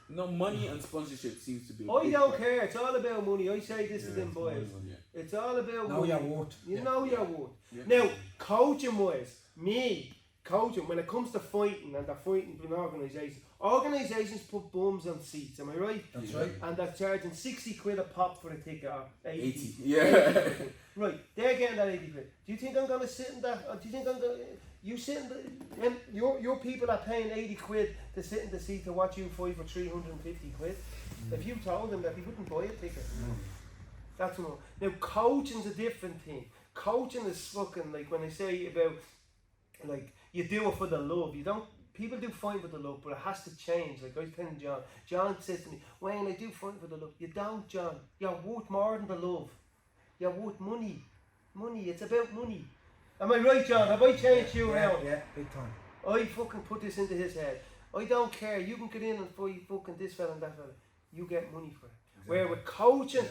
No, money and sponsorship seems to be. a I big don't part. care. It's all about money. I say this to them boys. It's all about Know money. your worth. You know your worth. Yeah. Now, coaching wise, coaching, when it comes to fighting and they're fighting for an organisation, organisations put bums on seats, am I right? That's right. And they're charging 60 quid a pop for a ticket, or 80. 80. Yeah. Right, they're getting that 80 quid. Do you think I'm going to sit in that, or do you think I'm going to, you sit in the, and your people are paying 80 quid to sit in the seat to watch you fight for 350 quid? If you told them that, they wouldn't buy a ticket. That's more. Now, coaching's a different thing. Coaching is fucking, like when I say about, like, you do it for the love. You don't, people do fight for the love, but it has to change. Like I was telling John. John says to me, Wayne, I do fight for the love. You don't, John. You're worth more than the love. You're worth money. Money, it's about money. Am I right, John? Have I changed you around? Yeah, big time. I fucking put this into his head. I don't care. You can get in and fight fucking this fella and that fella. You get money for it. Where with coaching,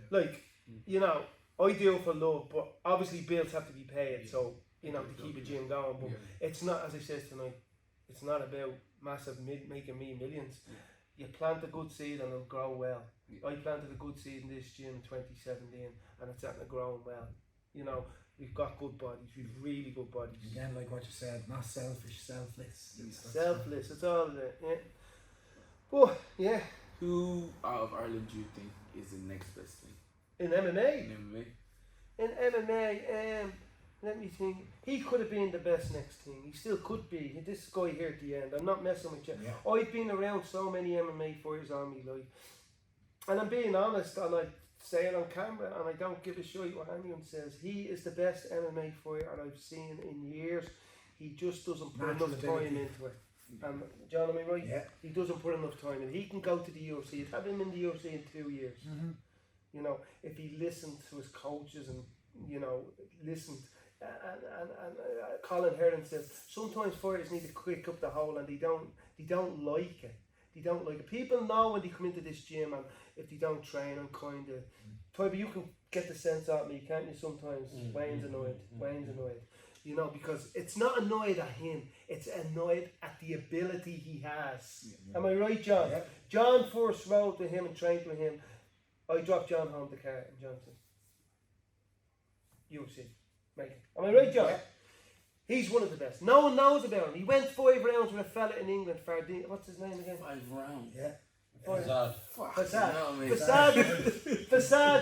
like, you know, I do it for love, but obviously bills have to be paid, so, you know, to keep a gym going. But it's not, as I said tonight, it's not about massive making me millions. You plant a good seed and it'll grow well. I planted a good seed in this gym in 2017 and it's starting to grow well. You know, We've got good bodies. We've really good bodies. Again, like what you said, not selfish, selfless. Selfless. It's all of it. Yeah. But yeah, Who out of Ireland do you think is the next best thing in MMA. in MMA? In MMA, let me think. He could have been the best next thing. He still could be. This guy here at the end. I'm not messing with you. Yeah. I've been around so many MMA fighters on me, like, and I'm being honest, and I say it on camera, and I don't give a shit what anyone says. He is the best MMA fighter I've seen in years. He just doesn't put Natural enough ability. time into it. John, am I right? Yeah. He doesn't put enough time in. He can go to the UFC. You'd have him in the UFC in 2 years. Mm-hmm. You know, if he listened to his coaches and, you know, listened. And Colin Heron says sometimes fighters need to quick up the hole, and they don't like it. They don't like it. People know when they come into this gym, and if they don't train, I'm kind of. Toby, you can get the sense out of me, can't you? Sometimes Wayne's annoyed. You know, because it's not annoyed at him; it's annoyed at the ability he has. Am I right, John? Yeah. John first rode with him and trained with him. I dropped John home the car in Johnson. UFC. Right. Am I right, John? Yeah. He's one of the best. No one knows about him. He went 5 rounds with a fella in England, Fardine. What's his name again? 5 rounds. Yeah. Facade.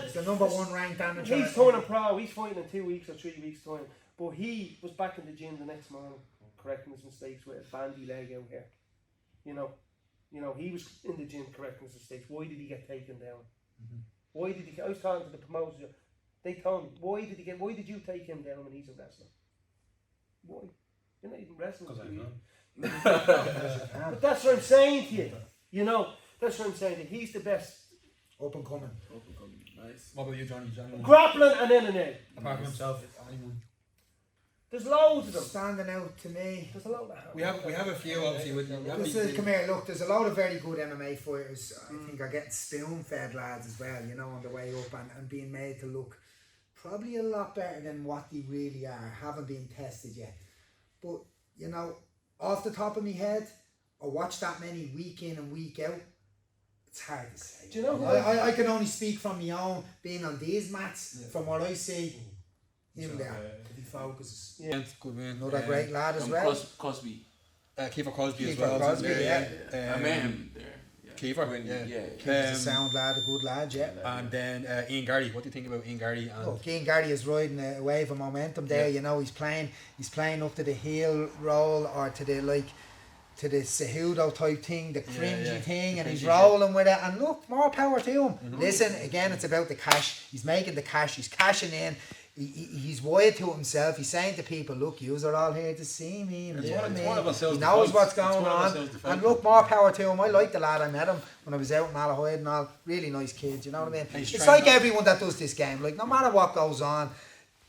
He's the number one ranked amateur. He's turning pro. He's fighting in 2 weeks or 3 weeks' time. But he was back in the gym the next morning, correcting his mistakes with a bandy leg out here. You know, he was in the gym correcting his mistakes. Why did he get taken down? Why did he? I was talking to the promoters. They told me, why did you take him down when he's a wrestler? Why? You're not even wrestling. Because I know. But that's what I'm saying to you. You know, that's what I'm saying to you. He's the best. Up and coming. Nice. What about you, Johnny? Grappling and MMA. Apart from himself, anyone? There's loads of them. Standing out to me. There's a lot of We have a few obviously with you. Come here, look, there's a lot of very good MMA fighters. I think are getting spoon-fed lads as well, you know, on the way up and being made to look probably a lot better than what they really are. Haven't been tested yet. But, you know, off the top of my head, I watch that many week in and week out. It's hard to say. Do you know who I can only speak from my own, being on these mats, from what I see. Him there. He focuses. Yeah. Good man. Another great lad as well. Cosby. Kiefer Cosby as Kiefer well. Cosby, yeah. I met him there. Yeah. Kiefer, yeah. He's a sound lad, a good lad, yeah. And then Ian Gardy. What do you think about Ian Gardy? And Look, Ian Gardy is riding a wave of momentum there. You know, he's playing up to the heel roll or to the Cejudo type thing, the cringy thing, and he's rolling with it. And look, more power to him. Listen, again, it's about the cash. He's making the cash. He's cashing in. He's wired to himself. He's saying to people, look, yous are all here to see me. And he knows what's going on. And look, more power to him. I like the lad. I met him when I was out in Malahide and all. Really nice kid, you know what I mean? It's like everyone that does this game. Like, no matter what goes on,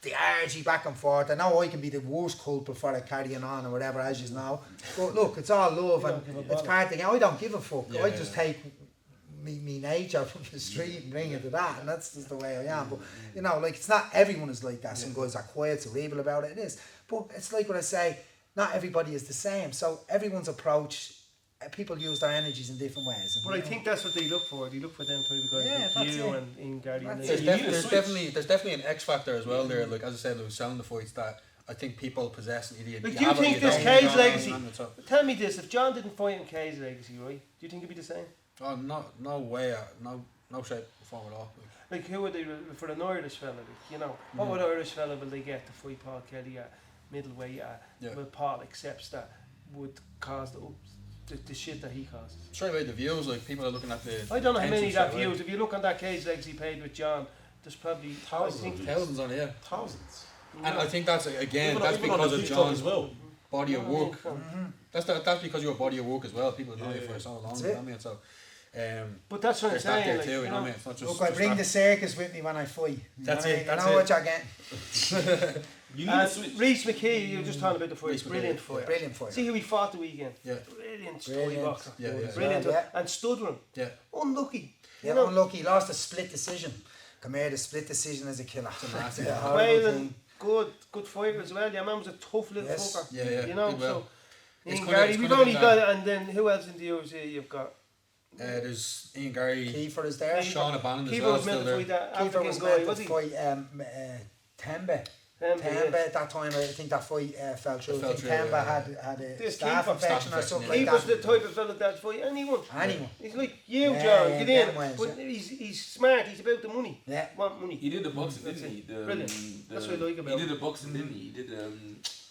the argy back and forth. I know I can be the worst culprit for it carrying on or whatever, as you know. But look, it's all love and it's part of the game. I don't give a fuck. I just take me nature from the street and bring it to that, and that's just the way I am. But you know, like, it's not everyone is like that. Some guys are quiet, cerebral about it. It is, but it's like what I say. Not everybody is the same. So everyone's approach, people use their energies in different ways. And, But I think that's what they look for. They look for them type of guys like that's you it. and Ian Gardy. And there's they- definitely an X factor as well there. Like as I said, like selling the fights that I think people possess. And either Like, you do you have it or think this don't. Cage legacy? So- Tell me this: if John didn't fight in Cage legacy, right? Do you think it'd be the same? Oh, no way, no shape or form at all. Like, who would they for an Irish fella? Like, you know, what would Irish fella will they get to fight Paul Kelly at middleweight? Well, Paul accepts that would cause the shit that he causes. Straight away, the views, like people are looking at the. I don't know how many that straight away. views. If you look on that Cage legacy page with John, there's probably Thousands on it, yeah. Thousands. And I think that's again, that's Even on because the of TikTok John's as well. body of work. That's because your body of work as well. People know you for so long. That's You know it. what I mean? So, But that's what I'm there's that saying. there Like, too. you You know what I know, mean? It's not just. look, I just bring that. the circus with me when I fight. That's You know it, that's you know it. what you're getting. You need to switch. Reece McKee, you were just talking about the fight. Reece McKee, Brilliant fight. Brilliant fight. See who he fought the weekend. Yeah. Brilliant story Brilliant. boxer. Yeah, yeah. Brilliant. Yeah. And stuttering. Yeah. Unlucky. Yeah, You know, unlucky. Lost a split decision. Come here, the split decision is a killer. massive- Yeah, horrible Whalen, thing. good fighter as well. Your man was a tough little Yes. fucker. Yeah. You know, Big well. so It's Ian kinda- Gardy, it's we've kinda only been got, and then who else in the UFC you've got? There's Ian Garry, Kiefer is there. Sean O'Bannon as Kiefer well was meant still to there. fight that Kiefer African was guy, meant was to he? fight Tembe. Temba at that time, I think that fight fell through. I think Temba had a This staph keeper- infection or something like Keeper's the that. type of fella that's fight anyone. Anyone. He's like you, Yeah, John. yeah, Get in. them ways, But he's smart. He's about the money. Yeah. Want money. He did the boxing, That's didn't he? it. The, Brilliant. the- That's what I like about He did him. the boxing, didn't he? He did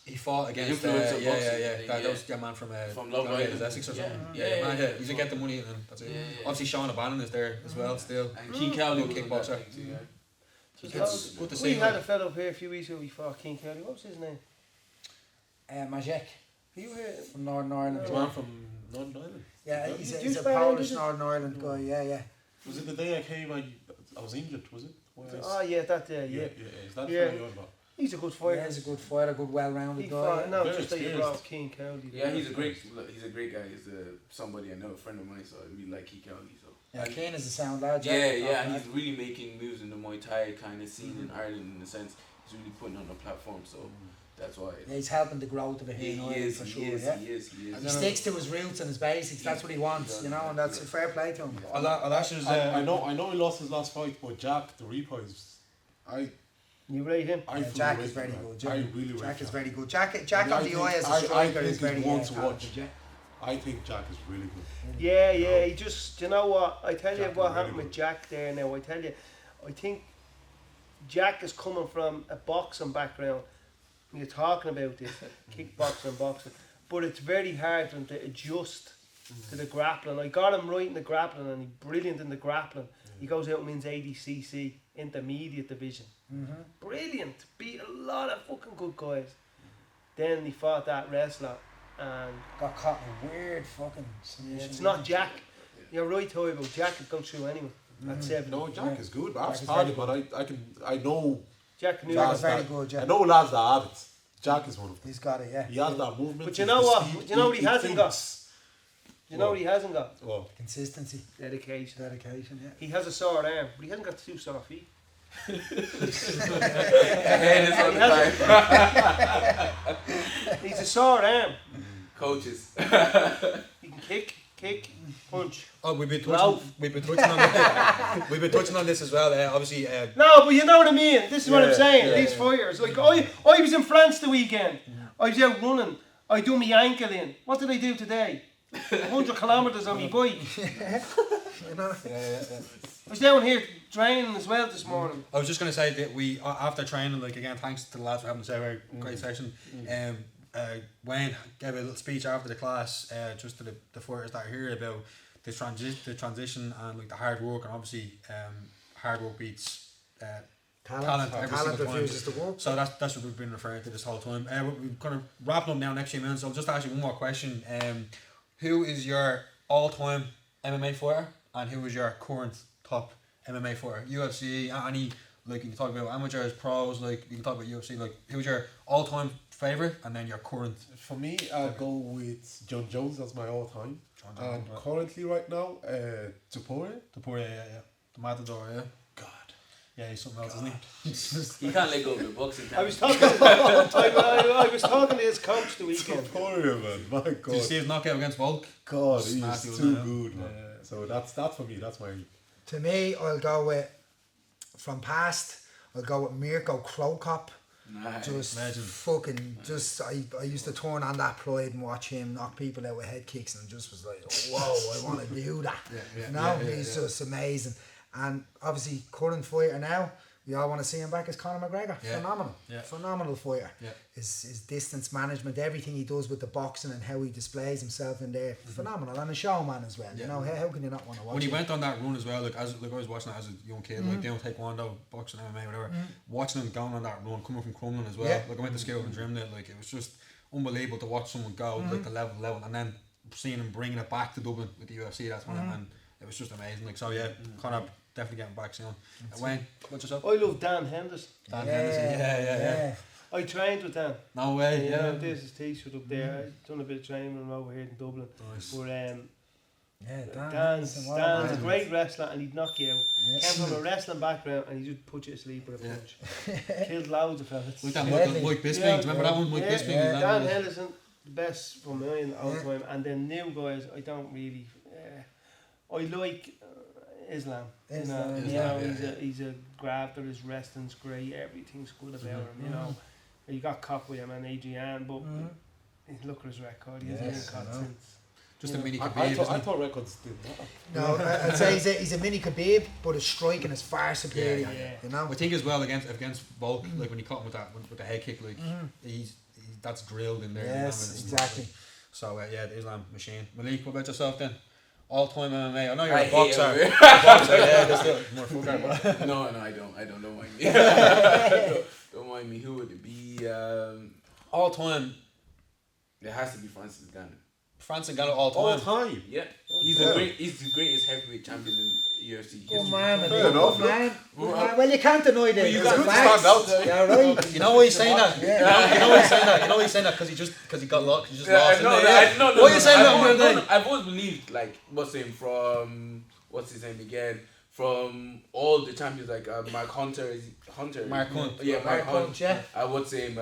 He fought against Influencer boxing that thing, was your man from Love Johnny Island. Essex or something. Yeah. Man, he's a get the money and that's it. Yeah. Obviously Sean O'Bannon is there as well still. And King Cowley Good was on kickboxer. that thing too, yeah. It's good to We see. had a fella up here a few weeks ago. We fought King Kelly. What was his name? Majek You here? from Northern Ireland. The man from Northern Ireland. Yeah, Yeah. he's Did a, you he's a spar him, Polish did you? Northern Ireland guy. Yeah. Was it the day I came? I was injured. Was it? Oh yeah, that day. Yeah. Is that Yeah. yeah. You're about? He's a good fighter. Yeah, he's a good fighter, good well-rounded He guy. fought. yeah. No, Very just that you experienced. brought King Cowley. Yeah, he's a great guy. He's somebody I know, a friend of mine, so I really like King Cowley. So. Yeah, Kane is a sound lad. Yeah, top and lad. he's really making moves in the Muay Thai kind of scene in Ireland in a sense. He's really putting on a platform, so that's why. Yeah, he's helping the growth of it here in Ireland for sure. Yeah. He is. He sticks to his roots and his basics. That's what he wants, you know, and that's a fair play to him. I know he lost his last fight, but Jack the Reaper is. You rate him? I Yeah, fully Jack rate is very him, good. man. I really Jack rate is him. very good. Jack on I the think- eye as a I striker think is very he's one to watch. talented, yeah. I think Jack is really good. Yeah. He just, you know what? I tell you Jack what is happened really with Jack there now. I tell you, I think Jack is coming from a boxing background. You're talking about this, kickboxing, boxing, but it's very hard for him to adjust to the grappling. I got him right in the grappling and he's brilliant in the grappling. He goes out and wins 80cc intermediate division. Brilliant. Beat a lot of fucking good guys. Then he fought that wrestler and Got caught in a weird fucking submission. it's not Jack. You're right, Toivo. Jack could go through anyone at 7. No, Jack is good. Jack I've is started, very but I know Jack knew Jack it. is very good, yeah. I know lads that have it. Jack is one of them. He's got it, yeah. He has that movement. But you he's know the what? speed, You know what he hasn't got? thinks. You know what he hasn't got? Well, Consistency, Dedication. dedication, yeah. He has a sore arm, but he hasn't got 2 sore feet. He's a sore arm. Coaches. He can kick, punch. Oh, we've been Loud. touching on this as well. Obviously, No, but you know what I mean. This is what I'm Yeah, saying. yeah, These yeah. fighters, like I was in France the weekend. I was out running. I do my ankle in. What did I do today? 100 kilometres on my bike. You know? I was down here training as well this morning. I was just going to say that we, after training, like again, thanks to the lads for having us a very great session. Wayne gave a little speech after the class, just to the fighters that are here about the transition and like the hard work, and obviously hard work beats talent every Talent single time. refuses to work. So that's what we've been referring to this whole time. We're kind of wrapping up now next few minutes. So I'll just ask you one more question. Who is your all-time MMA fighter, and who is your current top MMA fighter? UFC, any, like you can talk about amateurs, pros, like you can talk about UFC, like who's your all-time favourite and then your current? for me, I'll go with John Jones as my all-time. John And Jones, right. currently, right now, Tupore. Yeah. The Matador, yeah. God. Yeah, he's something else, isn't he? He can't let go of the boxing. I was talking. I was talking to his coach the weekend. Tupore, man. My Did you God. see his knockout against Volk? God, It's he's nasty, too wasn't it? good, man. So that's for me. That's my. To me, I'll go with, from past, I'll go with Mirko Krokop. Nice. Just Legend. fucking, I used to turn on that pride and watch him knock people out with head kicks and just was like, whoa, I want to do that. He's just amazing. And obviously, current fighter now, we all want to see him back as Conor McGregor. Yeah. Phenomenal. Yeah. Phenomenal fighter. Yeah. His distance management, everything he does with the boxing and how he displays himself in there, phenomenal. And a showman as well. Yeah. You know, how can you not want to watch When he him? went on that run as well, like I was watching it as a young kid, like doing taekwondo, boxing, MMA, whatever. Watching him going on that run, coming from Crumlin as well. Yeah. Like I went to school in Drimnagh, like it was just unbelievable to watch someone go like the level, and then seeing him bringing it back to Dublin with the UFC. That's when and it was just amazing. Like so, yeah, Conor definitely getting back soon. Wayne, what's yourself? I love Dan Henderson. Dan Henderson. Yeah. I trained with Dan. No way. Yeah, Yeah. there's his t-shirt up there. I've done a bit of training with him over here in Dublin. Nice. But Yeah, Dan's a great wrestler and he'd knock you out. Yeah. Came from a wrestling background and he just put you to sleep with a Yeah. punch. Killed loads of fellas. Like that Deadly. Mike Bisping. Yeah. Remember that one, Mike Yeah. Bisping? Yeah. That Dan was- Henderson, the best for me all the Yeah. time. And then new guys, I don't really. I like Islam. Islam, You yeah. know, he's a grabber. His wrestling's great. Everything's good about him. You know, he got caught with him and Adrian, but look at his record. He hasn't been caught since. Just a mini I Khabib. thought records did that. No, I'd say he's a mini Khabib, but his striking is far superior. You know. I think as well against Volk, like when he caught him with the head kick, like that's drilled in there. Yes, exactly. So the Islam machine. Malik, what about yourself then? All time MMA. I know you're I a boxer. hate it. Boxer, yeah, that's still more full No, I don't. Don't mind me. don't mind me. Who would it be? All time, It has to be Francis Ngannou. France Ngannou all All time. time. Yeah, he's the greatest heavyweight champion in UFC Good history. man, Fair enough, man. Good man. Well, you can't deny that. you It's got a to fact. stand out. Yeah, right. You know why he's saying that? Yeah. You know why he's saying that? You know why he's saying that? Because he got lost. He just lost. No, didn't he? no, What are you saying that? I've always believed, like, what's his name again? From all the champions, like Mark Hunter. Mark Hunt. Yeah, Mark Hunt. Yeah. I would say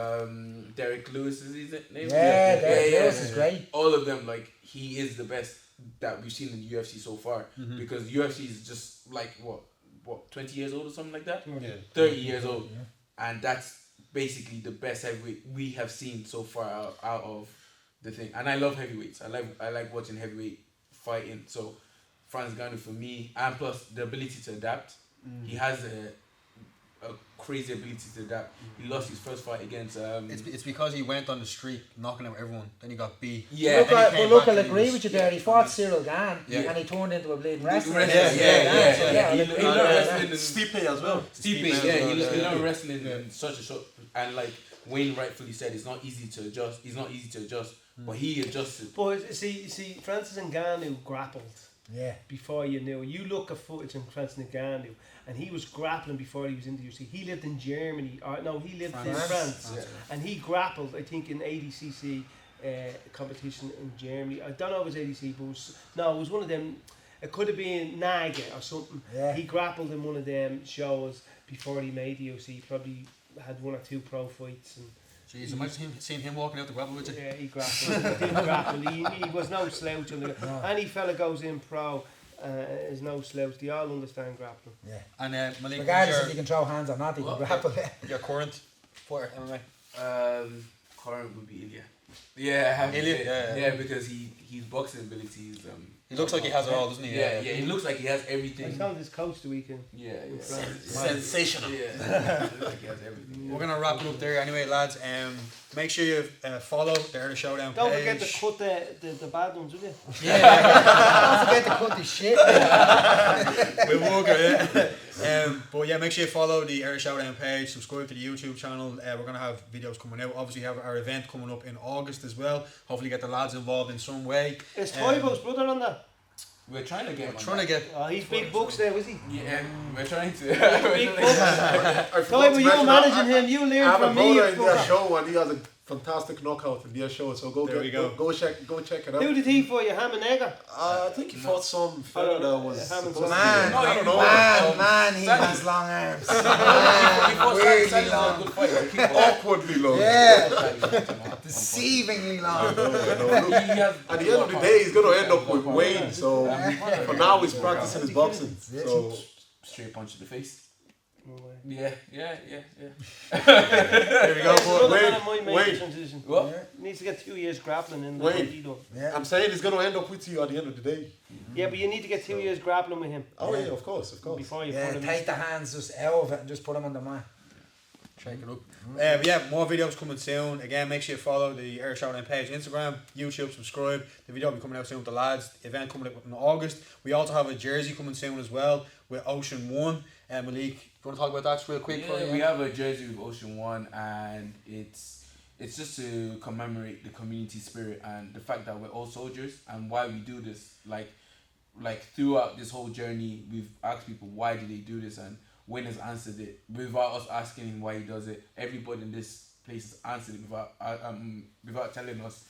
Derek Lewis is his name. Yeah, Lewis is great. All of them, like, he is the best that we've seen in the UFC so far. Because UFC is just like what 20 years old or something like that. Yeah. 30 years old, and that's basically the best heavyweight we have seen so far out of the thing. And I love heavyweights. I like watching heavyweight fighting. So Francis Ngannou for me, and plus the ability to adapt. He has a crazy ability to adapt. He lost his first fight against. It's because he went on the street knocking out everyone. Then he got beat. Yeah, Look, I'll agree with you there. He fought Yeah. Cyril Gahn and he turned into a bleeding wrestler. Yeah. He I'll learned agree with that. wrestling in Stipe as well. Stipe, he learned wrestling in such a short, and like Wayne rightfully said, it's not easy to adjust. It's not easy to adjust, but he adjusted. But see, Francis Ngannou grappled Yeah. before you knew. You look at footage of Francis Ngannou, and he was grappling before he was in the UFC. He lived in Germany, he lived in France, and he grappled, I think, in ADCC competition in Germany. I don't know if it was ADC, but it was one of them. It could have been Naga or something. Yeah. He grappled in one of them shows before he made the UFC. He probably had 1 or 2 pro fights. And Jeez, imagine seeing him walking out the grapple with you. yeah, he grappled. He did grapple. He was no slouch. Any fella goes in pro is no slouch. They all understand grappling. Yeah. And Malik, Regardless if you can throw hands or not, he can grapple. your current fighter MMA. Current would be Ilya. Yeah, I have to Ilya, say. yeah. because his boxing ability is. He looks like he has it all, doesn't he? Yeah, he looks like he has everything. I told his coach the weekend. Yeah. Sensational. Yeah, looks like he has everything. We're gonna wrap it up there anyway, lads. Make sure you follow the Early Showdown Don't page. forget to cut the bad ones, will you? Don't forget to cut the shit. We will get it. But yeah, make sure you follow the Early Showdown page, subscribe to the YouTube channel. We're gonna have videos coming out. Obviously, we have our event coming up in August as well. Hopefully, get the lads involved in some way. Is Toivo's brother on that? We're trying to get him on Trying to that. get. Oh, he's big bucks there, is he? Yeah, we're trying to. Big bucks. I forgot Toivo, to you mention, managing him, you I learn have a from me. brother in their fucker. show and he has a fantastic knockout in their show. So go check it out. Who did he for you, Ham and Egger? I think he fought some fella that was Hammond supposed to Man, be- I don't know. man, he Sally. has long arms. Weirdly Weirdly long. good fighter. Awkwardly long. Yeah. Yeah. Deceivingly long. I know. At the end of the day, he's going to end up with Wayne. So for now, he's practicing his boxing. So Straight punch to the face. No way. Yeah. there we go. Brother But man of mine made Wayne, the transition. What? He needs to get 2 years grappling in the Wayne. fight he done. Yeah. I'm saying he's going to end up with you at the end of the day. Yeah, but you need to get 2 years grappling with him Oh yeah, of course. before you Yeah, put him take the hands just out of it and just put them on the mat. Check it up. But yeah, more videos coming soon. Again, make sure you follow the Air Showdown page, Instagram, YouTube, subscribe. The video will be coming out soon with the lads. The event coming up in August. We also have a jersey coming soon as well with Ocean One. Malik, do you want to talk about that just real quick? Yeah, we have a jersey with Ocean One, and it's just to commemorate the community spirit and the fact that we're all soldiers and why we do this. Like throughout this whole journey, we've asked people why do they do this, and Wayne has answered it without us asking him why he does it. Everybody in this place has answered it without telling us.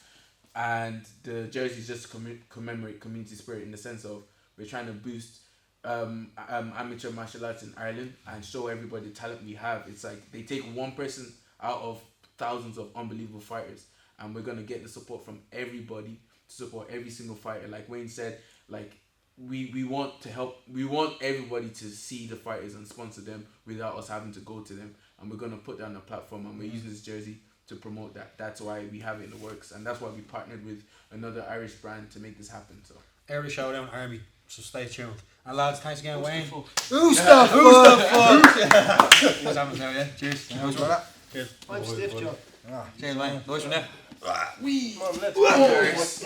And the jersey is just to commemorate community spirit in the sense of we're trying to boost amateur martial arts in Ireland and show everybody the talent we have. It's like they take one person out of thousands of unbelievable fighters, and we're gonna get the support from everybody to support every single fighter. Like Wayne said, like we want to help. We want everybody to see the fighters and sponsor them without us having to go to them. And we're gonna put that on a platform, and we're using this jersey to promote that. That's why we have it in the works, and that's why we partnered with another Irish brand to make this happen. So Early Showdown Army. So stay tuned. And lads, thanks again, Wayne. Who's the fuck? What's happening now? Yeah. Cheers. Cheers. I'm stiff, Joe. Cheers, Wayne. Nice one, yeah. Come on, let's go.